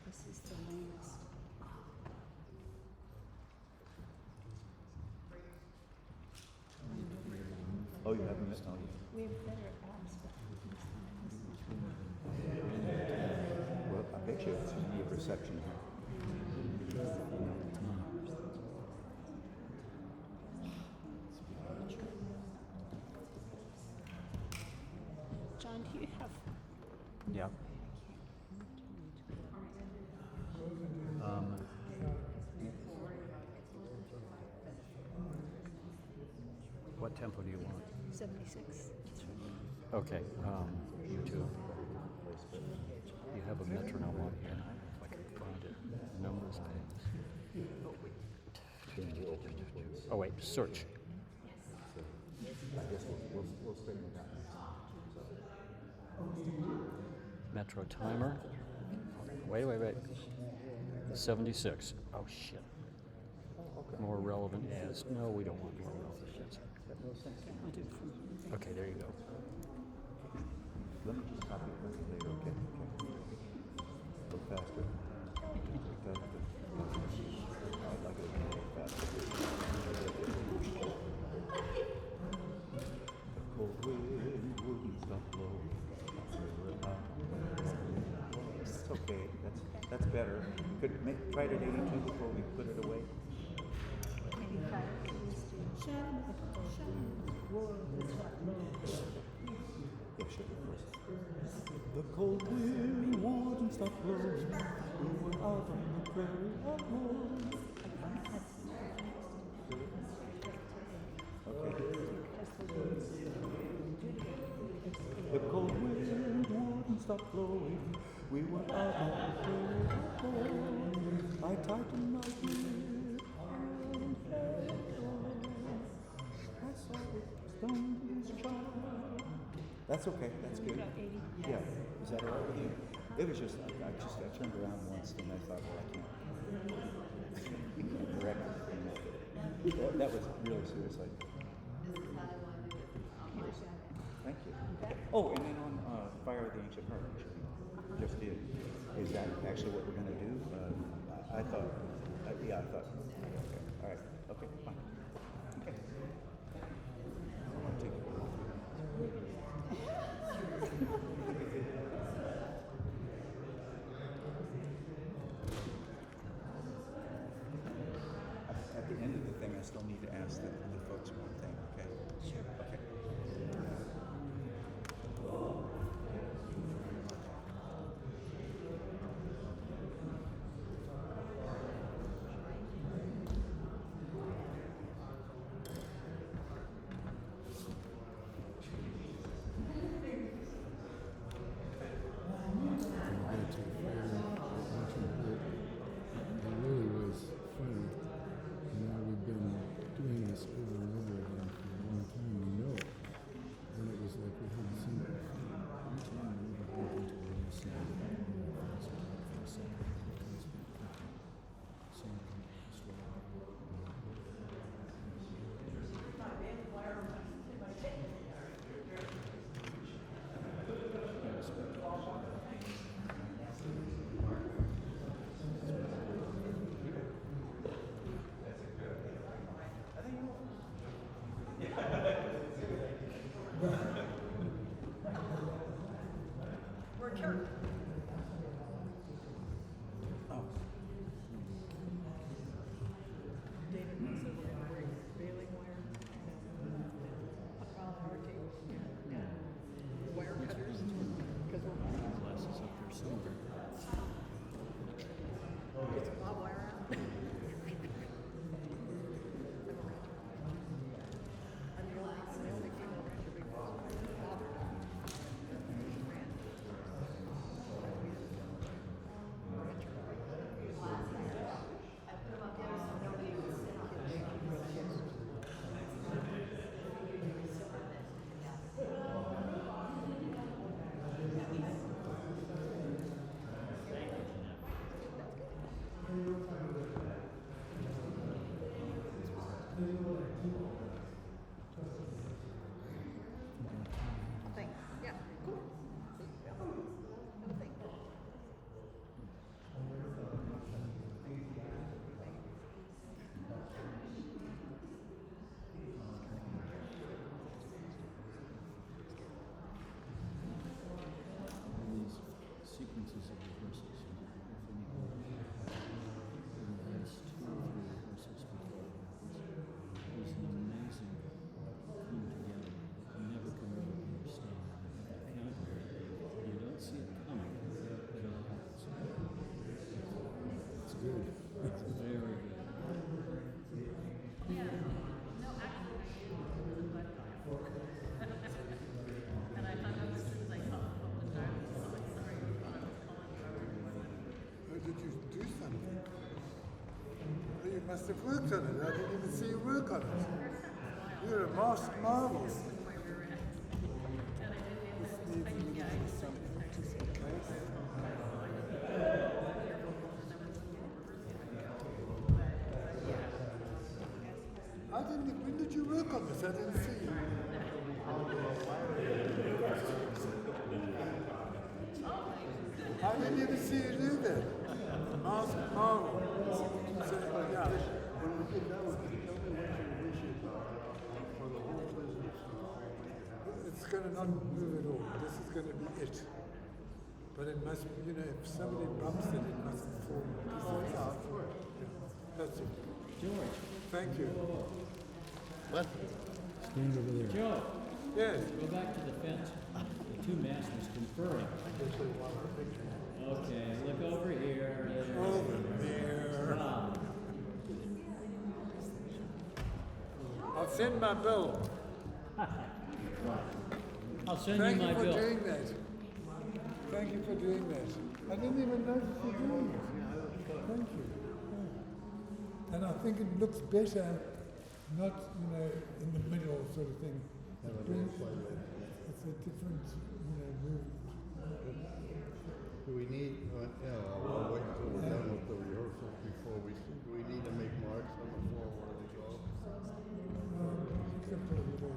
This is the lamest. Oh, you haven't missed all yet? We have better apps, but Well, I bet you it's in your reception here. John, do you have? Yeah. What tempo do you want? 76. Okay, you too. You have a metronome on here. If I can find it. Numbers, things. Oh wait, search. I guess we'll straighten it out. Metro timer. Wait. 76. Oh shit. More relevant ads. No, we don't want more relevant ads. Okay, there you go. Let me just copy it later, okay? Go faster. I'd like it a little faster. The cold wind wouldn't stop blowing. It's okay. That's better. Could try it at 82 before we put it away. 85. Yeah, sure, of course. The cold wind wouldn't stop blowing. We were out on the prairie alone. Okay. The cold wind wouldn't stop blowing. We were out on the prairie alone. I tightened my grip and held on. I saw it stone his child. That's okay. That's good. Yeah. Is that all right with you? It was just, I turned around once and I thought, well, I can't correct it. That was really serious. Like, thank you. Oh, and then on Fire of the Ancient Heart, which we just did. Is that actually what we're going to do? I thought, okay, all right. Okay, fine. Okay. I don't want to take it. At the end of the thing, I still need to ask the folks one thing, okay? Sure. Okay. It really was fun. You know, we've been doing this over and over again for a long time. We know it. And it was like we hadn't seen it. Each time we would walk into a room, see it. For a second. We're adjourned. David wants to bring baling wire. Around our table. Yeah. Wire cutters. Because we're. Glasses up there somewhere. Get some bob wire out. I'm the only female ranger big bob. Thanks. Yeah, cool. No thank you. These sequences of rehearsals, if anyone, in the last 2 or 3 rehearsals before it was an amazing coming together. You never can really understand. You don't see it coming, but it happens. It's good. It's very good. Yeah, no, actually, and I found out as soon as I called the time, I was so sorry, I thought I was calling you. Oh, did you do something? Oh, you must have worked on it. I didn't even see you work on it. You're a master marvel. This needs a little bit of something just in case. When did you work on this? I didn't see you. I didn't even see you do that. Master marvel. So, yeah. When we get done with it, tell me what your wish is for the whole business. It's going to not move at all. This is going to be it. But it must, you know, if somebody bumps it, it mustn't fall. Yeah, that's it. George. Thank you. What? Stand over there. Joe. Yes. Go back to the fence. The 2 masters conferring. Okay, look over here. Over there. Wow. I'll send my bill. I'll send Thank you my you for bill. doing that. Thank you for doing that. I didn't even notice you doing it. Thank you. Yeah. And I think it looks better, not, you know, in the middle sort of thing. It's a different, you know, movement. Do we need, yeah, I'll wait until we're done with the rehearsals before we, do we need to make marks on the floor where they go? You can put a little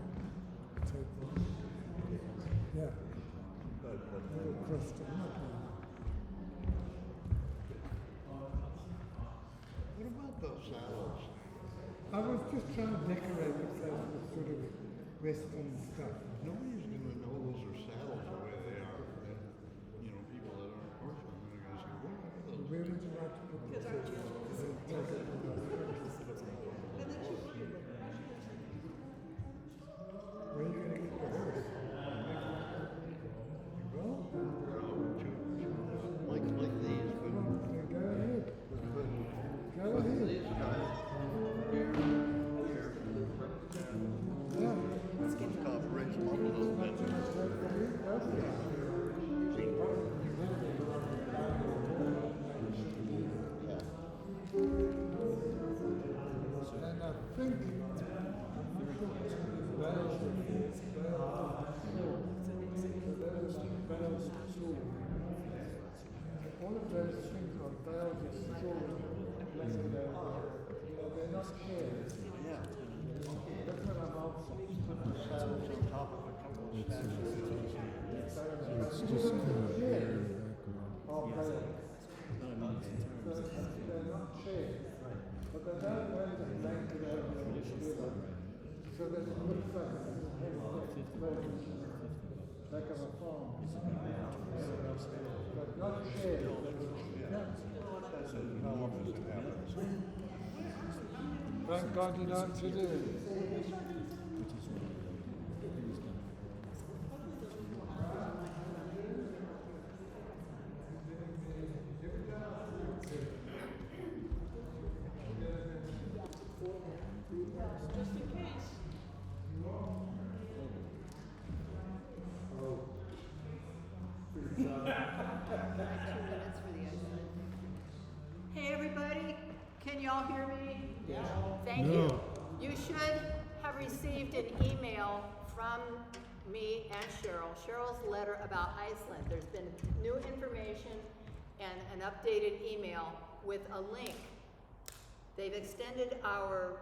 tape on. Yeah. Little crust on it. What about those salads? I was just trying to decorate the place with sort of Western stuff. Nobody's gonna know those are saddles the way they are. And, you know, people that aren't horsemen are gonna say, what are those? Where would you like to put the church? Where are you going to get the horse? Well, Like these, but go ahead. Go ahead. these guys here, here. Yeah. Top raise them up a little bit. And I think all of those things are bales of straw. They're not chairs. Yeah. That's what I'm after. Saddles on top of a couple of statues. It's just kind of there in the background. Are bales. They're not chairs. But they don't wear the blanket over the shoulder so that it looks like a like of a farm. But not chairs. Thank God you know what to do. Just in case. Hey, everybody, can y'all hear me? Yeah. Thank you. You should have received an email from me and Cheryl. Cheryl's letter about Iceland. There's been new information and an updated email with a link. They've extended our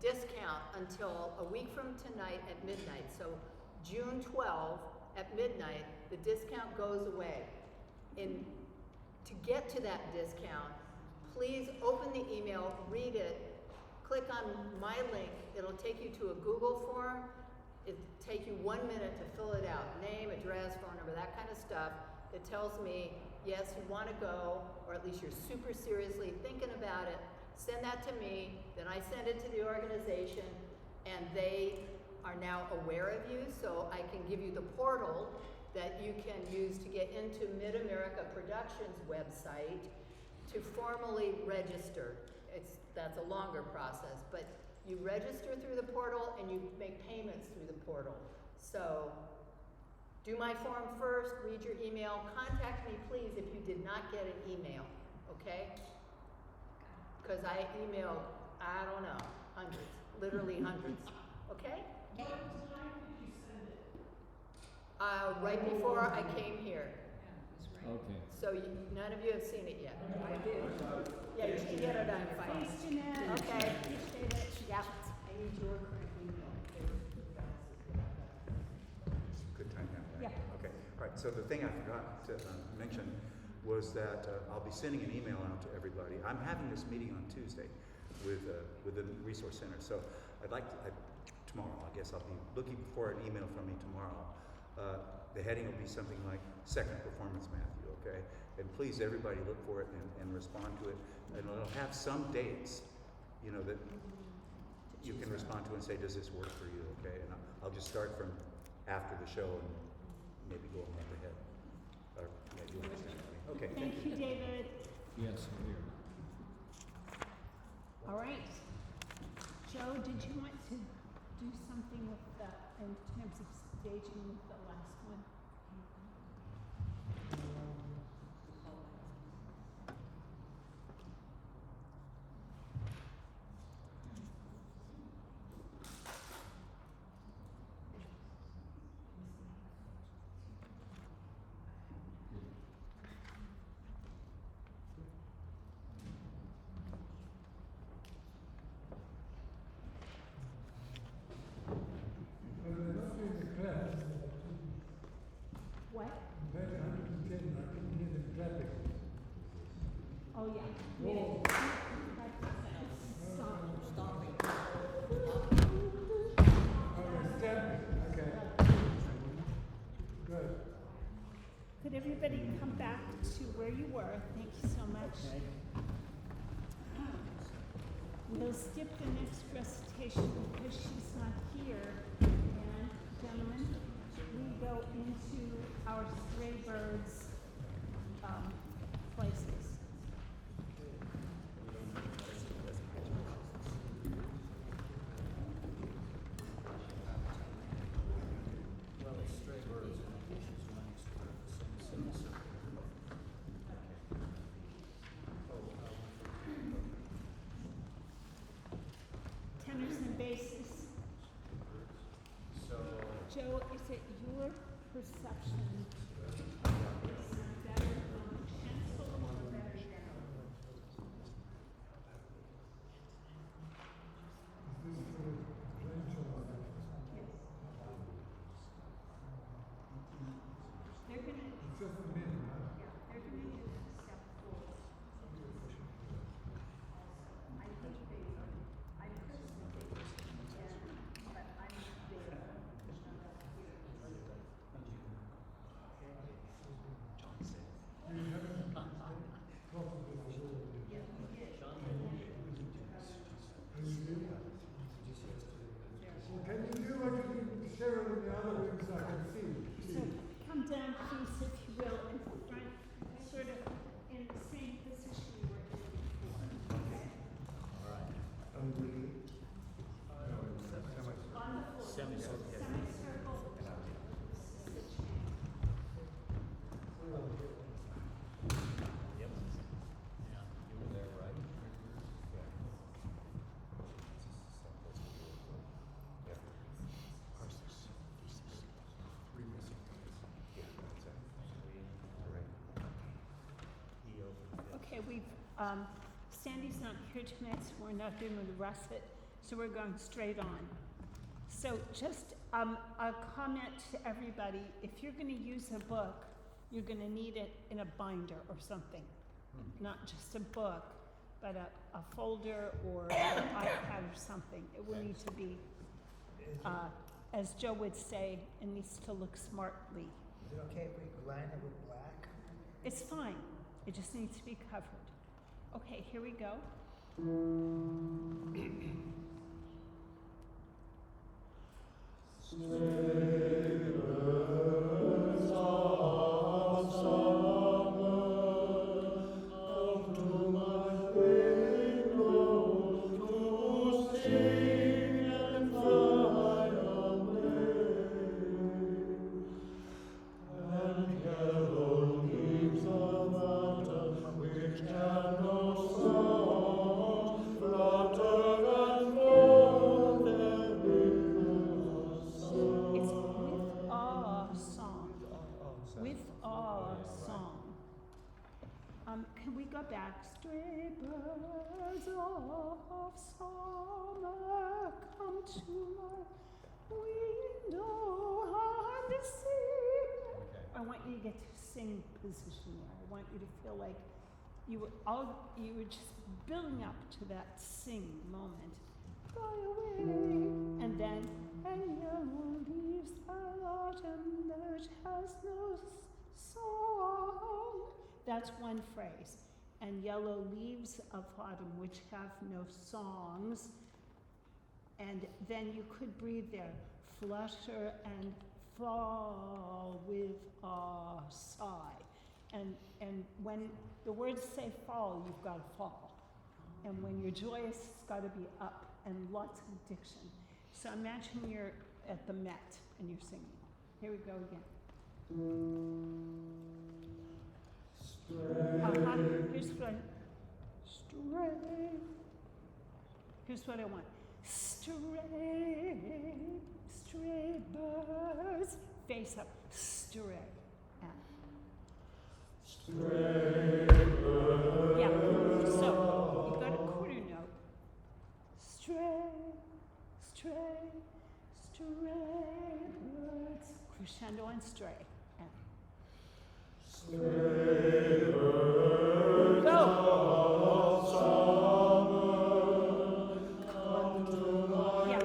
discount until a week from tonight at midnight. So June 12 at midnight, the discount goes away. To get to that discount, please open the email, read it, click on my link. It'll take you to a Google form. It'll take you 1 minute to fill it out. Name, address, phone number, that kind of stuff. It tells me, yes, you want to go, or at least you're super seriously thinking about it. Send that to me, then I send it to the organization, and they are now aware of you, so I can give you the portal that you can use to get into Mid-America Productions website to formally register. That's a longer process, but you register through the portal and you make payments through the portal. So do my form first, read your email, contact me please if you did not get an email, okay? Because I emailed, I don't know, hundreds, literally hundreds, okay? Right before I came here. Okay. So none of you have seen it yet. I did. Yeah, you should get it on your phone. Thanks, Jeanette. Okay. Appreciate it. Yeah. I need your correct email. Good time now, right? Yeah. Okay, all right, so the thing I forgot to mention was that I'll be sending an email out to everybody. I'm having this meeting on Tuesday with the Resource Center, so I'd like to, tomorrow, I guess I'll be looking for an email from me tomorrow. The heading will be something like Second Performance Matthew, okay? And please, everybody look for it and respond to it. And it'll have some dates, you know, that you can respond to and say, does this work for you, okay? And I'll just start from after the show and maybe go a month ahead. Or maybe you understand me. Okay, Thank you, David. Yes, I'm here. All right. Joe, did you want to do something with the, in terms of staging with the last one? we'll skip the next recitation because she's not here. And gentlemen, we go into our stray birds places. Well, it's stray birds and fishes running sort of the same semicircle. Tenors and basses. So, Joe, is it your perception of this better on pencil or better now? They're gonna, they're gonna do a step forward. I think they, I personally think it's ten, but I'm not there. I'm not here. Yeah, we did. Can you do what you did with Cheryl in the other room so I can see? So come down, please, if you will, and front, sort of in the same position you were in before. Okay? On the floor. semicircle. Semicircle. Yep. Yeah, you were there, right? Okay, Sandy's not here tonight, so we're not doing the russet, so we're going straight on. So just a comment to everybody, if you're gonna use a book, you're gonna need it in a binder or something. Not just a book, but a folder or an iPad or something. It will need to be, as Joe would say, it needs to look smartly. Is it okay if we line it with black? It's fine, it just needs to be covered. Okay, here we go. Can we go back? Stray birds of summer, come to my window and sing. I want you to get to sing position there. I want you to feel like you were just building up to that sing moment. Fly away, and then yellow leaves of autumn that has no song. That's one phrase. And yellow leaves of autumn which have no songs. And then you could breathe there. Flutter and fall with a sigh. And when the words say fall, you've got to fall. And when you're joyous, it's got to be up and lots of diction. So imagine you're at the Met and you're singing. Here we go again. Here's what I want. Stray birds, face up, stray. Stray birds. Yeah, so you got a quarter note. Stray birds, crescendo and stray. Stray birds. Go. Yeah,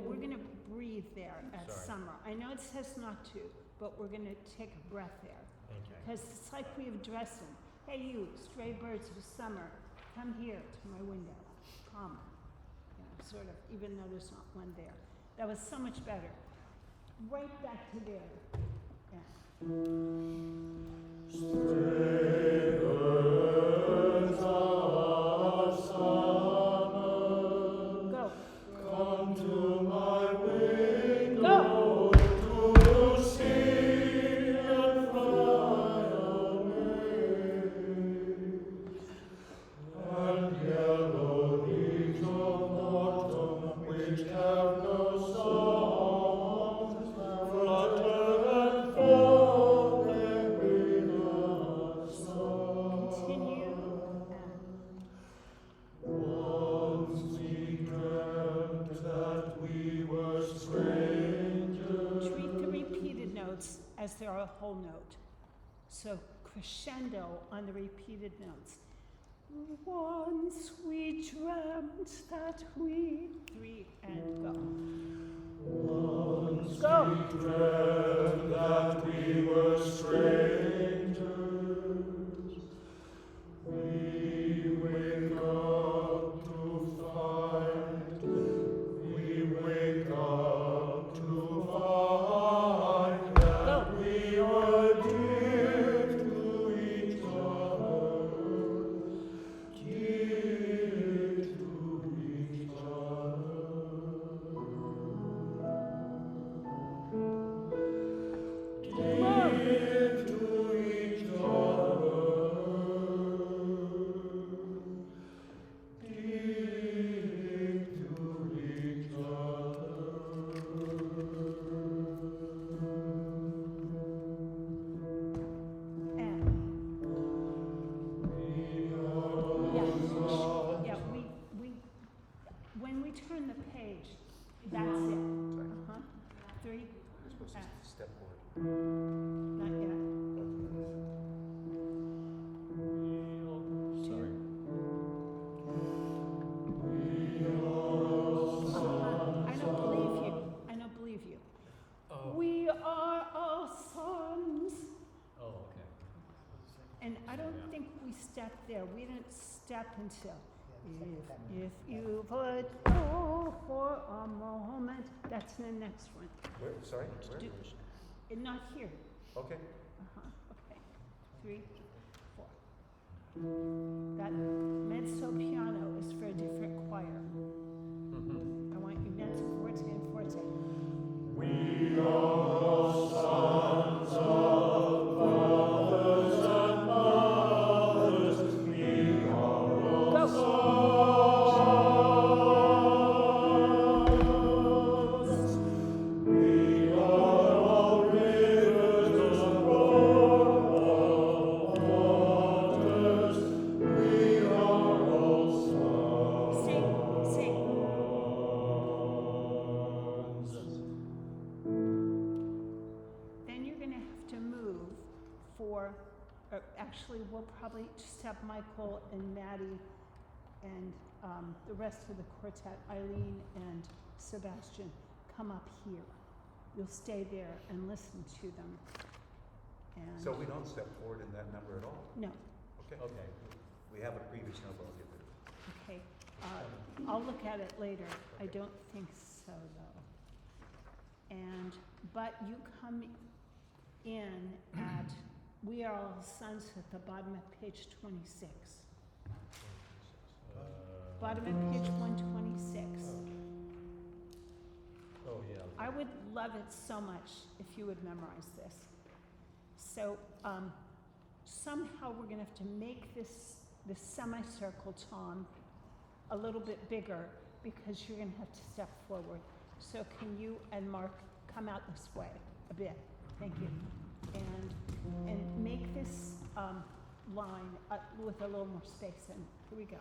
we're gonna breathe there at summer. I know it says not to, but we're gonna take a breath there. Because it's like we have dressing. Hey you, stray birds of summer, come here to my window. hum, you know, sort of, even though there's not one there. That was so much better. Right back to there. Yeah. Go. Come to my window. Go. To see and fly away, and yellow leaves of autumn which have no songs flutter and fall there with a song. Continue. Once we dreamt that we were strangers. Treat the repeated notes as they're a whole note. So crescendo on the repeated notes. Once we dreamt that we, 3 and go. Once Go. we dreamt that we were strangers. We wake up to find. We wake up to find that we were dear to each other. Dear to each other. Dear to each other. Dear to each And yeah, we when we turn the page, that's it. Uh-huh. 3. Step forward. Not yet. Sorry. I don't believe you. I don't believe you. We are all sons. Oh, okay. And I don't think we stepped there. We didn't step until. If you would go for a moment, that's the next one. Where? Sorry? Where? Not here. Okay. Okay. 3, 4. That mezzo piano is for a different choir. I want you mezzo, forte, and forte. We are all sons of fathers and mothers. We are all sons. We are all rivers of waters. We are all sons. Sing, sing. Then you're going to have to move for, or actually, we'll probably just have Michael and Maddie and the rest of the quartet, Eileen and Sebastian, come up here. You'll stay there and listen to them. And So we don't step forward in that number at all? no, Okay. Okay. We have a previous number, I'll get rid of it. okay. I'll look at it later. I don't think so, though. But you come in at, We Are All Sons at the bottom of page 26. Bottom of page 126. Oh, yeah. I would love it so much if you would memorize this. So somehow we're going to have to make this semicircle, Tom, a little bit bigger because you're going to have to step forward. So can you and Mark come out this way a bit? Thank you. And make this line with a little more space in. Here we go.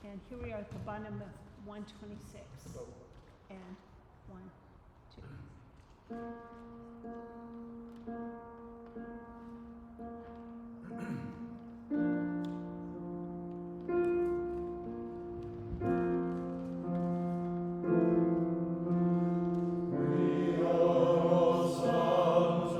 And here we are at the bottom of 126. And 1, 2. We are all sons.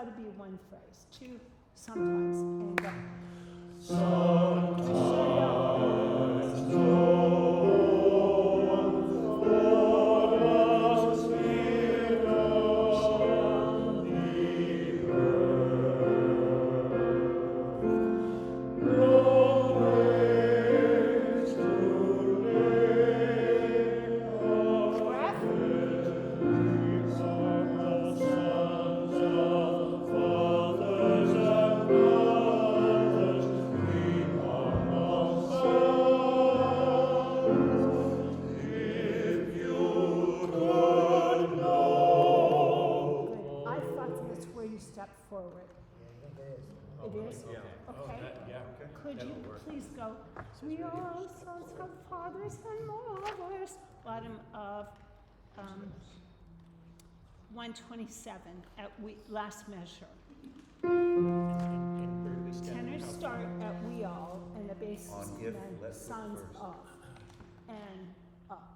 got to be one phrase. Two sometimes. And go. Step forward. It is? Okay. Could you please go, we are all sons of fathers and mothers. Bottom of 127 at last measure. Tenors start at we all, and the bass On is if, then let's put sons first. of and up.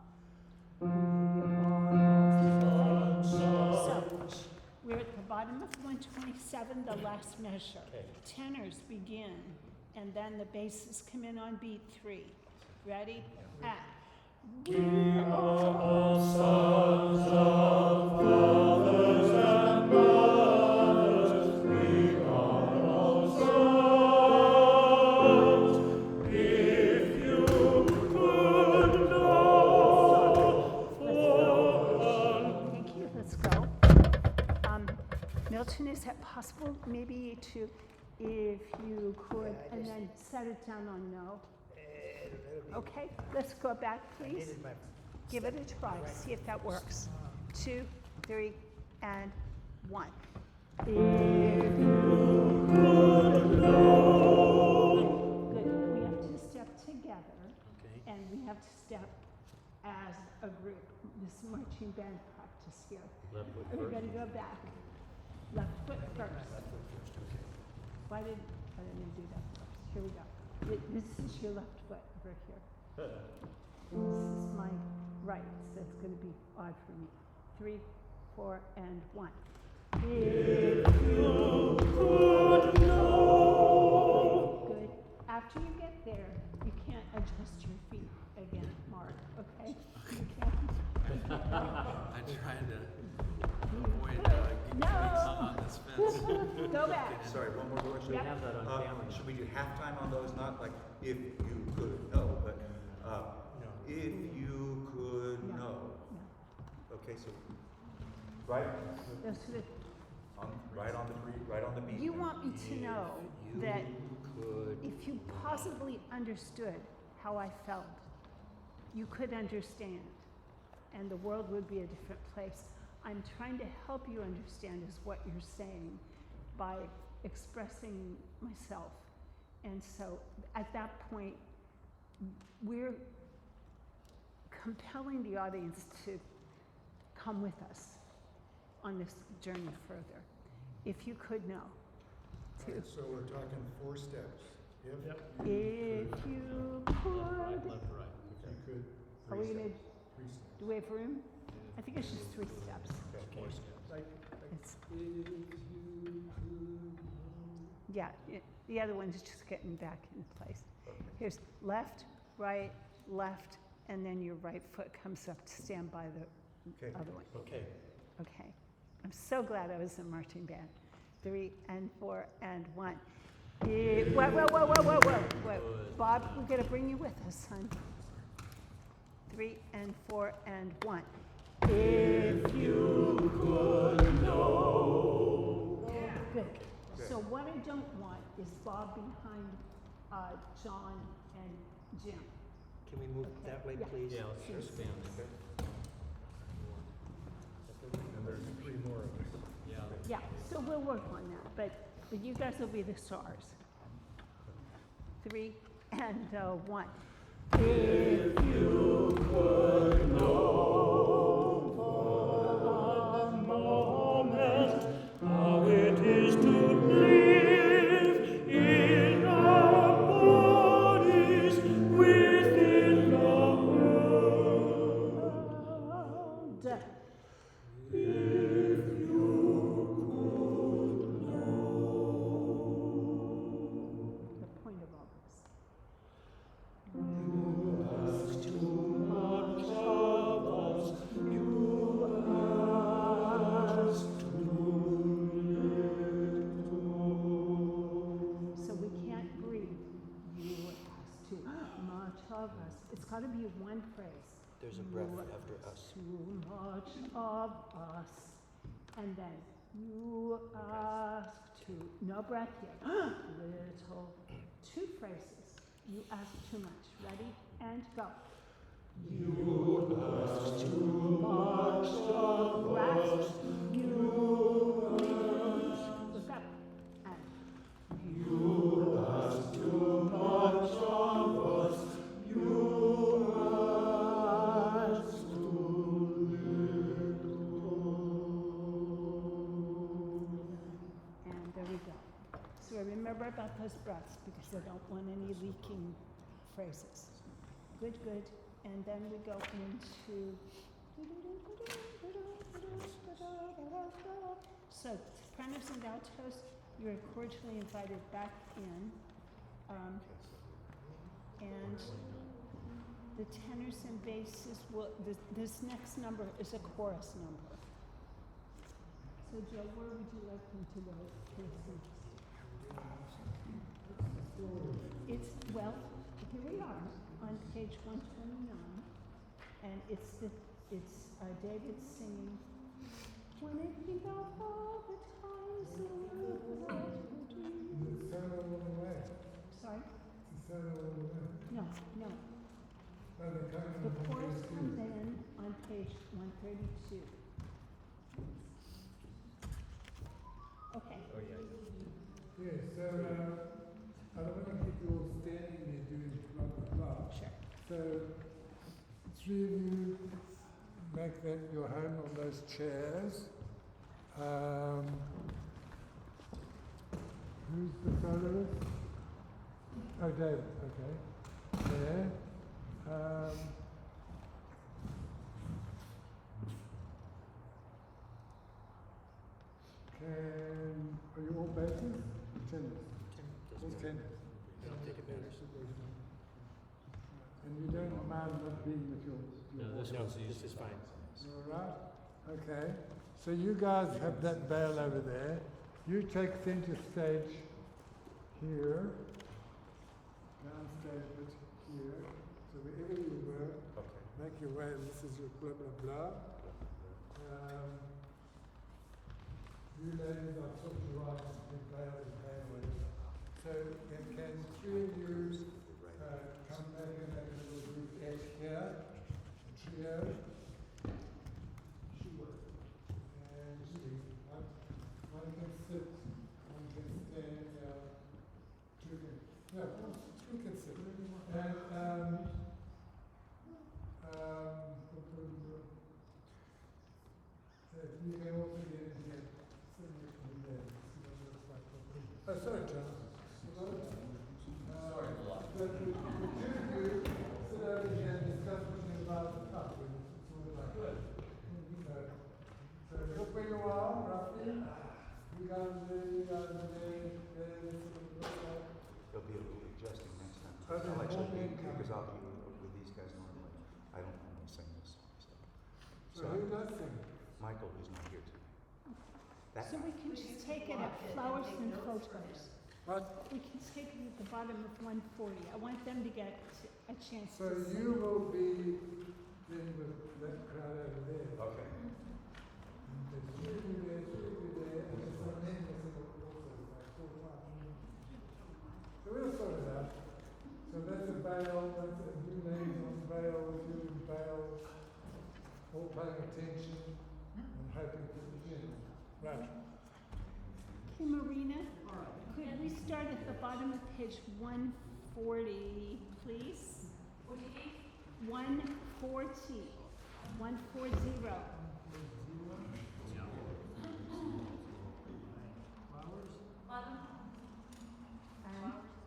So we're at the bottom of 127, the last measure. Tenors begin, and then the basses come in on beat 3. Ready? At. We are all sons of fathers and mothers. We are all sons. If you could know. Thank you. Let's go. Milton, is it possible maybe to, if you could, and then set it down on no? Okay, let's go back, please. Give it a try, see if that works. 2, 3, and 1. If you could know. Good, we have to step together, and we have to step as a group. This is marching band practice here. Everybody go back. Left foot first. Why didn't I do that first? Here we go. This is your left foot over here. This is my right, so it's going to be odd for me. 3, 4, and 1. If you could know. Good. After you get there, you can't adjust your feet again, Mark, okay? You can't. I tried to avoid getting on this fence. Go back. Sorry, one more question. Yep. We have that on camera. Should we do halftime on those? Not like if you could know, but if you could know. Okay, so right on the beat. You want me to know that if you possibly understood how I felt, you could understand, and the world would be a different place. I'm trying to help you understand is what you're saying by expressing myself. And so at that point, we're compelling the audience to come with us on this journey further. If you could know. All right, so we're talking 4 steps. If you could. If you could. Are we gonna, 3 steps. do we have room? I think it's just 3 steps. Okay, 4 steps. It's, yeah, the other one's just getting back in place. Here's left, right, left, and then your right foot comes up to stand by the other one. Okay. Okay. I'm so glad I was in marching band. 3 and 4 and 1. Whoa. Bob, we're gonna bring you with us, son. 3 and 4 and 1. If you could know. Good. So what I don't want is Bob behind John and Jim. Can we move that way, please? Yeah, let's just stand there. And there's 3 more of us. Yeah, so we'll work on that, but you guys will be the stars. 3 and 1. If you could know for a moment how it is to live in our bodies within the world. If you could you one phrase. There's a breath You after ask us. too much of us. And then you ask too, no breath yet. Little, two phrases. You ask too much. Ready? And go. You ask too much of us. You look up. And you ask too much of us. You ask too little. And there we go. So remember about those breaths because I don't want any leaking phrases. Good, good. And then we go into. So, sopranos and altos, you're cordially invited back in. And the tenors and basses will, this next number is a chorus number. So, Joe, where would you like them to go? It's, well, here we are on page 129, and it's David singing, when I think of all the times the world without a dream. Is it solo all the way? Sorry? Is it solo all the way? No, no. No, they're coming The on chorus page comes two. in on page 132. Okay. Yeah, so I don't want to keep you all standing there doing blah, blah, blah. Sure. So, three of you make that your home on those chairs. Who's the soloist? Oh, David, okay. There. Are you all basses? Tenors. All tenors. And you don't mind not being with your This is fine. all right? Okay. So you guys have that bell over there. You take center stage here. Downstage bit here. So wherever you were, make your way. This is your blah, blah, blah. You ladies are sort of right in veil and veil. So can three of you come back and make a little group H here? Trio. And see. One can sit, one can stand here. Two can, no, two can sit. And you can also get in here. Oh, sorry, John. Sorry, the two of you sit over here and discuss something about the cup. It's sort of like that. So look where you are, roughly. You guys are there, you guys are there, There'll be a little adjusting next time. Oh, there's I'll actually more be, income. because I'll be with these guys normally. I don't normally sing this stuff. So who does sing? Michael, who's not here today. That So we can just take it at Flowers and Photos. What? We can take it at the bottom of 140. I want them to get a chance So to sing. you will be in with that crowd over there. Okay. And there's three of you there, and there's some men missing also, like 4 or 5. So we'll sort it out. So that's a bail, that's a new ladies on bail, you in bail, all paying attention and hoping to begin. Right. Okay, Marina, could we start at the bottom of page 140, please? 140. 140.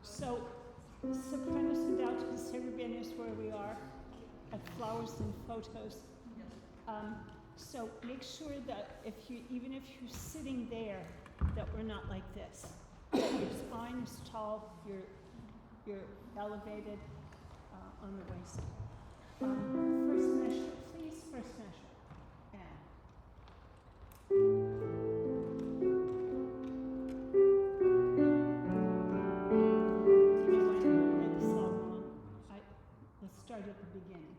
So, sopranos and altos, everybody knows where we are at Flowers and Photos. So make sure that if you, even if you're sitting there, that we're not like this. Your spine is tall, you're elevated on the waist. First measure, please. First measure. Let's start at the beginning.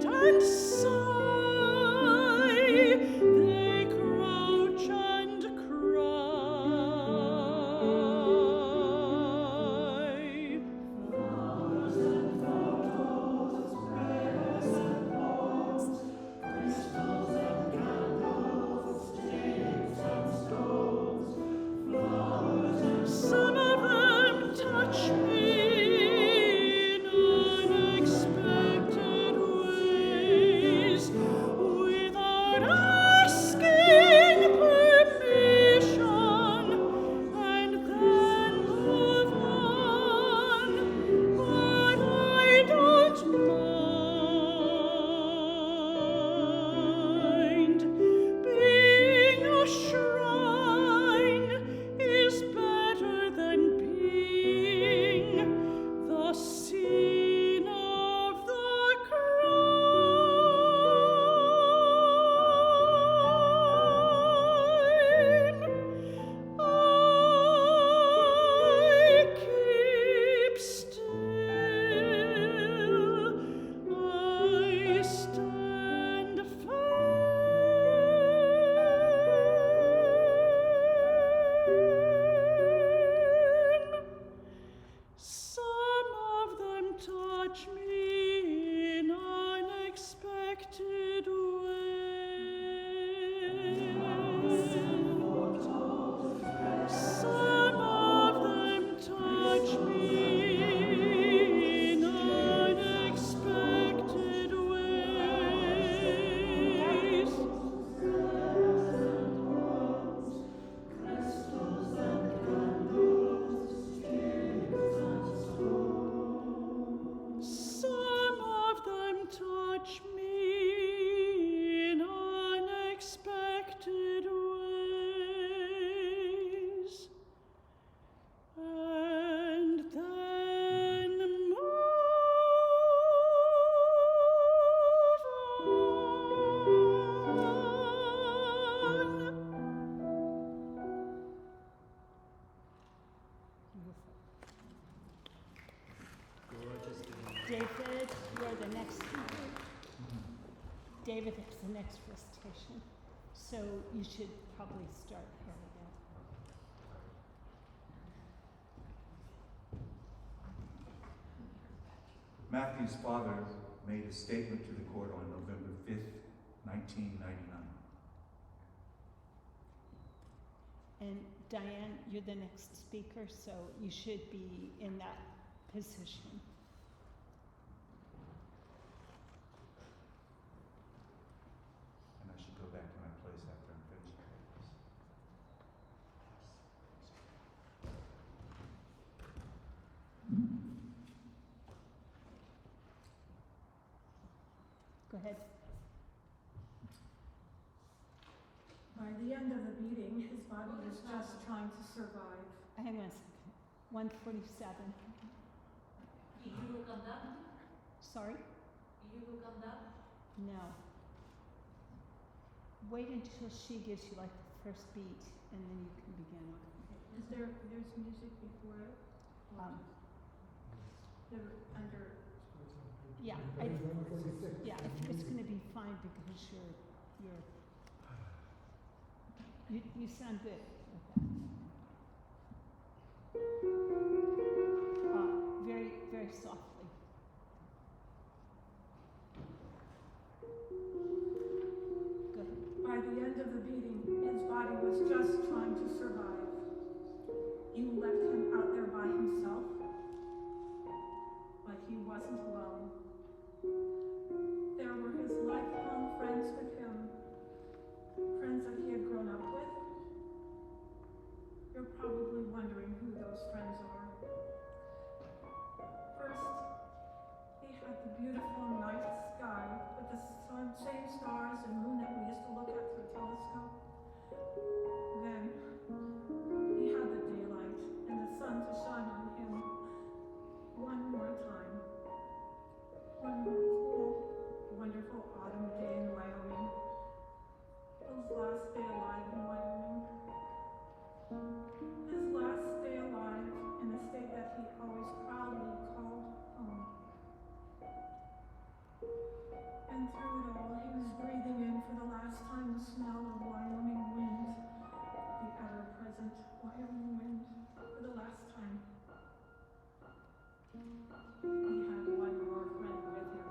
wait and sigh, they crouch and cry. Flowers and photos, prayers and poems, crystals and candles, sticks and stones, flowers and some of them touch me in unexpected ways, without asking permission, and then move on. But I don't mind. Being a shrine is better than being the scene of the crime. I keep still, I stand firm. Some of them touch me in unexpected ways. Some of them touch me in unexpected ways. Crystals and candles, sticks and stones. Some of them touch me in unexpected ways, and then David, you're the next speaker. David is the next recitation, so you should probably start here again. Matthew's father made a statement to the court on November 5th, 1999. And Diane, you're the next speaker, so you should be in that position. And I should go back to my place after I'm finished. Go ahead. By the end of the beating, his body was just trying to survive. Hang on a second. 147. Sorry? No. Wait until she gives you like the first beat, and then you can begin. There's music before it? They're under. Yeah, I think it's going to be fine because you sound good with that. Very, very softly. Go ahead. By the end of the beating, his body was just trying to survive. You left him out there by himself, but he wasn't alone. There were his lifelong friends with him, friends that he had grown up with, through it all, he was breathing in for the last time the smell of Wyoming wind, the ever-present Wyoming wind, for the last time. He had one more friend with him.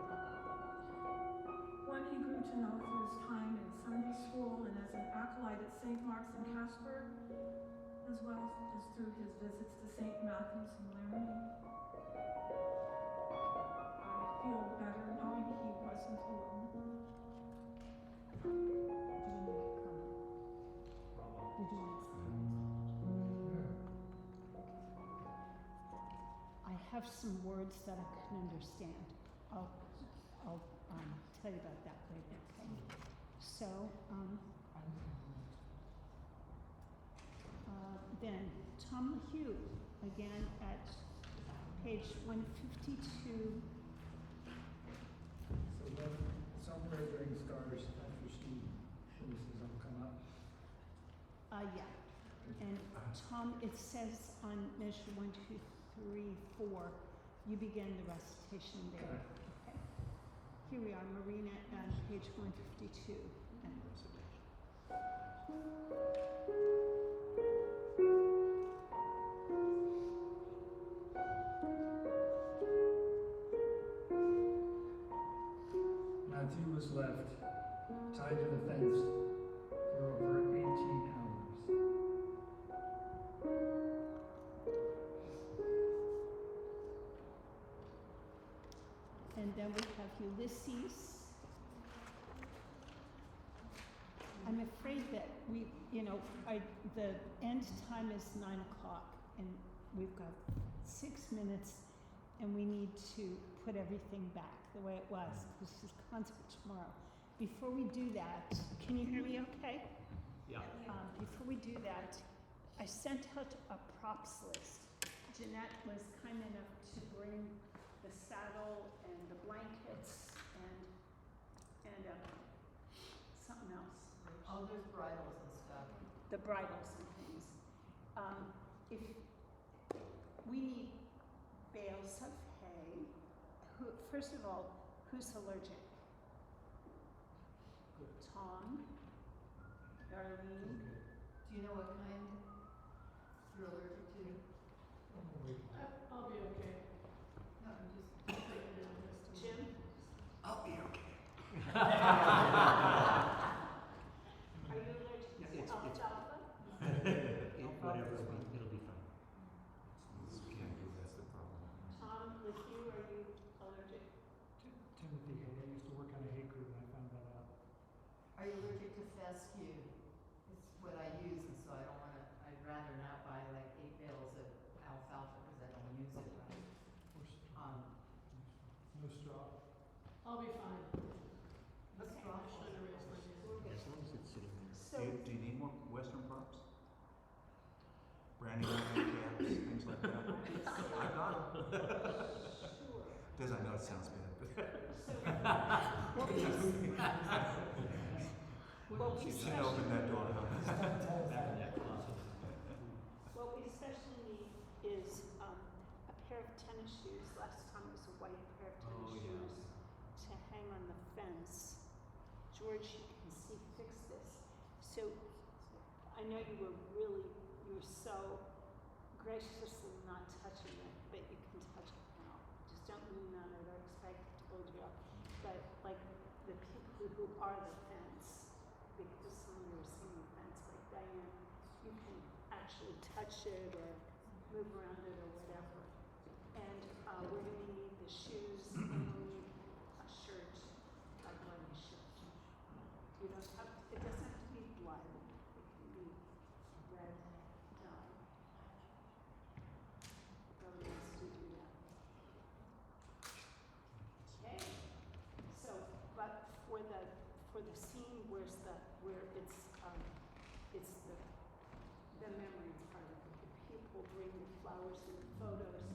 One he grew to know through his time in Sunday school and as an acolyte at St. Mark's in Casper, as well as through his visits to St. Matthew's in Laramie. I feel better knowing he wasn't alone. I have some words that I can understand. I'll tell you about that later, okay? So, then Tom LaHue, again at page 152. So when somewhere during stars after Steve finishes, I'll come up. Yeah. And Tom, it says on measure 1, 2, 3, 4, you begin the recitation there. Okay. Here we are, Marina, on page 152. Matthew was left, tied to the fence for over 18 hours. And then we have Ulysses. I'm afraid that the end time is 9 o'clock, and we've got 6 minutes, and we need to put everything back the way it was, because this is concert tomorrow. Before we do that, can you hear me okay? Yeah. Before we do that, I sent out a props list. Jeanette was kind enough to bring the saddle and the blankets and something else. Oh, there's bridles and stuff. The bridles and things. If we need bales of hay, first of all, who's allergic? Tom, Darlene. Do you know what kind you're allergic to? I'll be okay. No, I'm just. Jim? I'll be okay. Are you allergic to It's- alfalfa? Whatever, it'll be fine. Can't do, that's the problem. Tom, with you, are you allergic? Timothy Hay, I used to work on a hay crew and I found that out. Are you allergic to fescue? It's what I use, and so I don't wanna, I'd rather not buy like 8 bales of alfalfa because I don't use it, right? No straw. I'll be fine. What's Okay. wrong? Should have raised my hand. As long as it's sitting there. So- Do you need more Western props? Branding caps, things like that? I got them. Sure. Does, I know it sounds bad, but. What we You should especially- open that door. What we especially need is a pair of tennis shoes. Last time it was a white pair of tennis shoes to hang on the fence. George, you can see, fix this. So I know you were so graciously not touching it, but you can touch it now. Just don't lean on it or expect it to hold you up. But like the people who are the fence, because some of you are seeing the fence, like Diane, you can actually touch it or move around it or whatever. And we're going to need the shoes and we need a shirt, a bloody shirt. You don't have, it doesn't have to be blood. It can be red dye. Nobody wants to do that. Okay. So, but for the scene where it's the memory part of it. The people bring the flowers and the photos.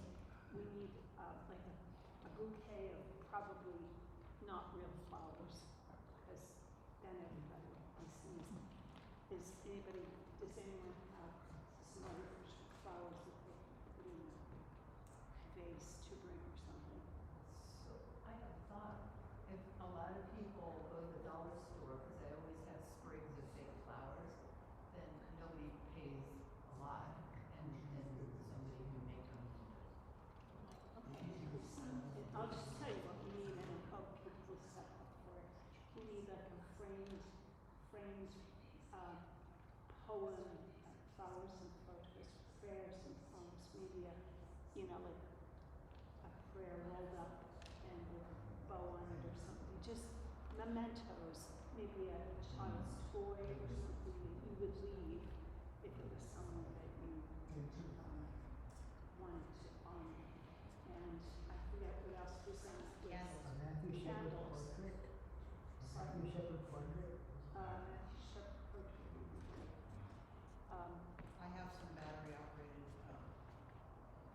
We need like a bouquet of probably not real flowers, because then everybody will be seeing. Does anyone have some artificial flowers that they can put in a vase to bring or something? So I have thought, if a lot of people framed poem, flowers and photos, prayers and poems, maybe like a prayer rolled up and with a bow on it or something, just mementos, maybe a child's toy or something that you would leave if it was someone that you wanted to honor. And I forget what else was in it. A Matthew Shepard Candles. portrait? A Matthew Shepard portrait? Matthew Shepard portrait would be great. I have some battery operated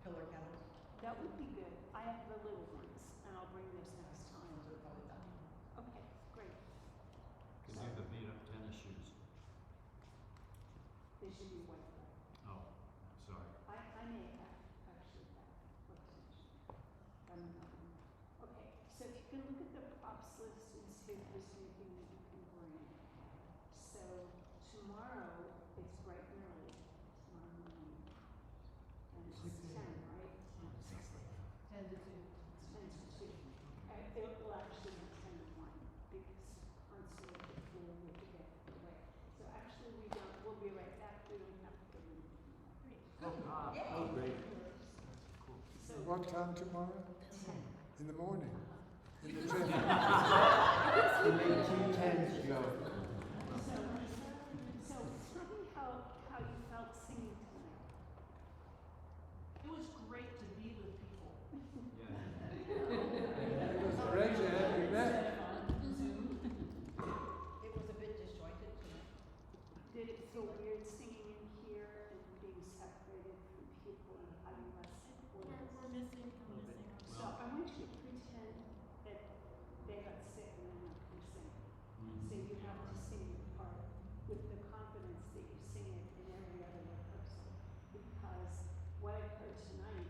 pillar candles. That would be good. I have the little ones, and I'll bring those next time. Those are probably done. Okay, great. Cause you have the beat up tennis shoes. They should be white. Oh, sorry. I may have actually that. Okay, so if you can look at the props list and see if there's anything that you can bring. So tomorrow, it's bright and early, tomorrow morning. And it's 10, right? 10 to 2. 10 to 2. It will actually be 10 to 1 because constantly the pool will get away. So actually we'll be right back. We don't have to go in. Oh, great. So What time tomorrow? 10. In the morning? In the gym? You made 2 tens, Joe. So tell me how you felt singing tonight. It was great to be with people. It was great to have you back. It was a bit disjointed tonight. Did it feel weird singing in here and being separated from people and having less support? We're missing. So I want you to pretend that they got sick and they're not going to sing. So you have to sing your part with the confidence that you sing it in every other rehearsal. Because what I've heard tonight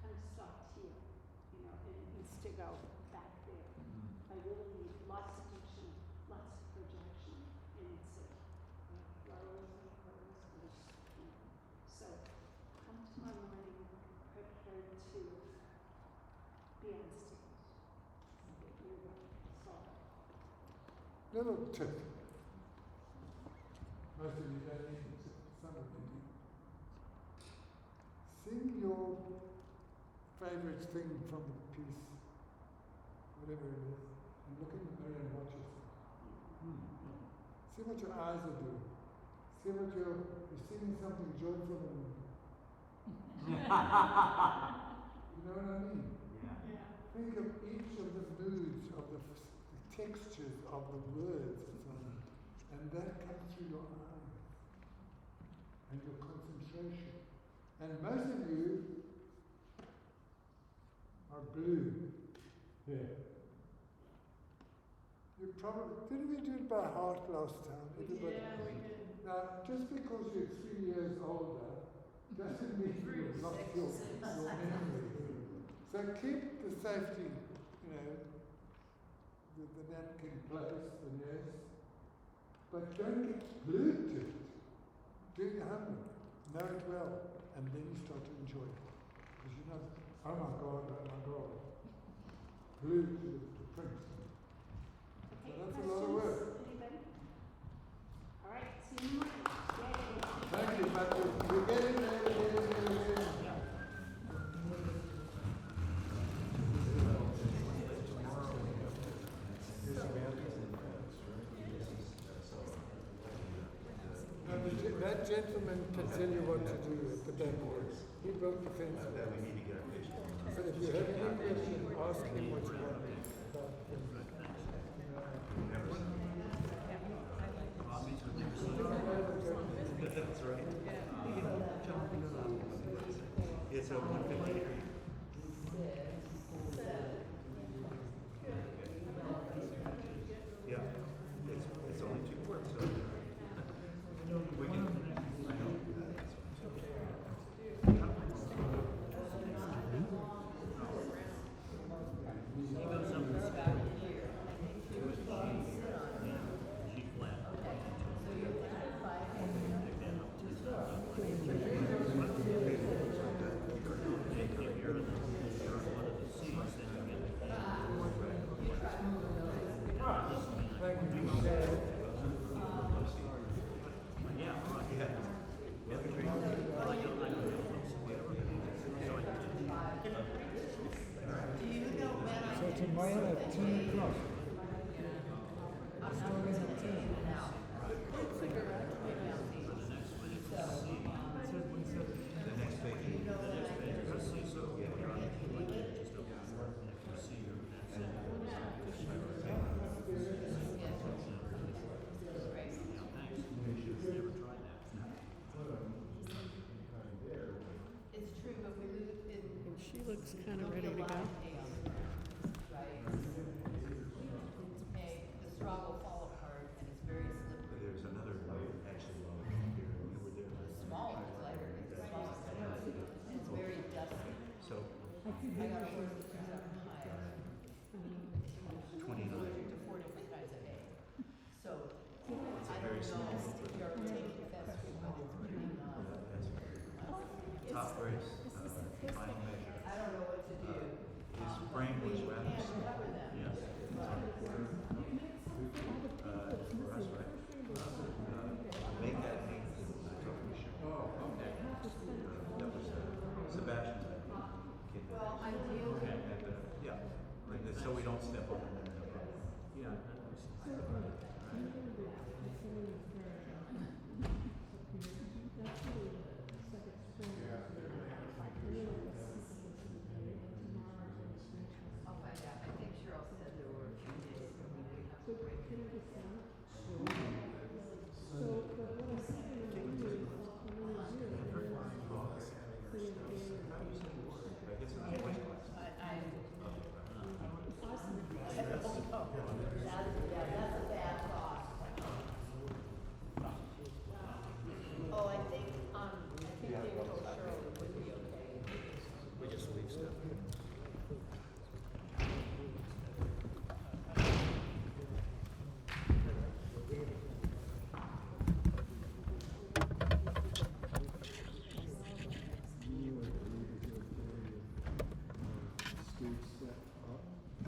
kind of stopped here, and it needs to go back there. I really need lots of diction, lots of projection, and it's rows and rows. So come tomorrow morning prepared to be on stage. You're going to solve it. Little tip. Most of you don't need it, some of you do. Sing your favourite thing from the piece, whatever it is, and look in the mirror and watch yourself. See what your eyes are doing. See what you're singing something joyful and you know what I mean? Yeah. Think of each of the moods, of the textures of the words and so on, and that comes through your eyes and your concentration. And most of you are blue here. You probably didn't we do it by heart last time? Everybody? Yeah, we did. Now, just because you're 3 years older doesn't mean you've lost your memory. So keep the safety, the napkin close, the nurse, but don't get glued to it. Do your homework, know it well, and then you start to enjoy it. Because oh my God, glued to the print. So that's a lot of work. Anybody? All right, see you tomorrow. Yay. Thank you, but you get in there, That gentleman can tell you what to do at the back. He broke the fence. That we need to get our fish. So if you have any question, ask him what you want about him. That's right. It's a 150. Yeah, it's only 2 words, so we can. I know. He goes Memorial at Day. 10 o'clock. I'm not Starting gonna at take 10. it out. The next page. It's true, but we live in. She looks kind of ready to go. Right? Hey, the straw will fall apart and it's very slippery. There's another load, actually load here, and we're there. The smaller, it's lighter, it's smaller, and it's very dusty. So, I got a horse that comes up high. 29. To 4 different kinds of hay. So, I don't very know small if you're taking that through, but it's pretty, Top race, final measure. I don't know what to do. His brain was We rather can't small. cover them. Yes. For us, right? Make that name. Oh, okay. That was Sebastian's idea. Kid. Well, I feel. Yeah, like that, so we don't step on them. Yeah, that makes sense. I'll find out. I think Cheryl said there were a few days when we didn't have to break it.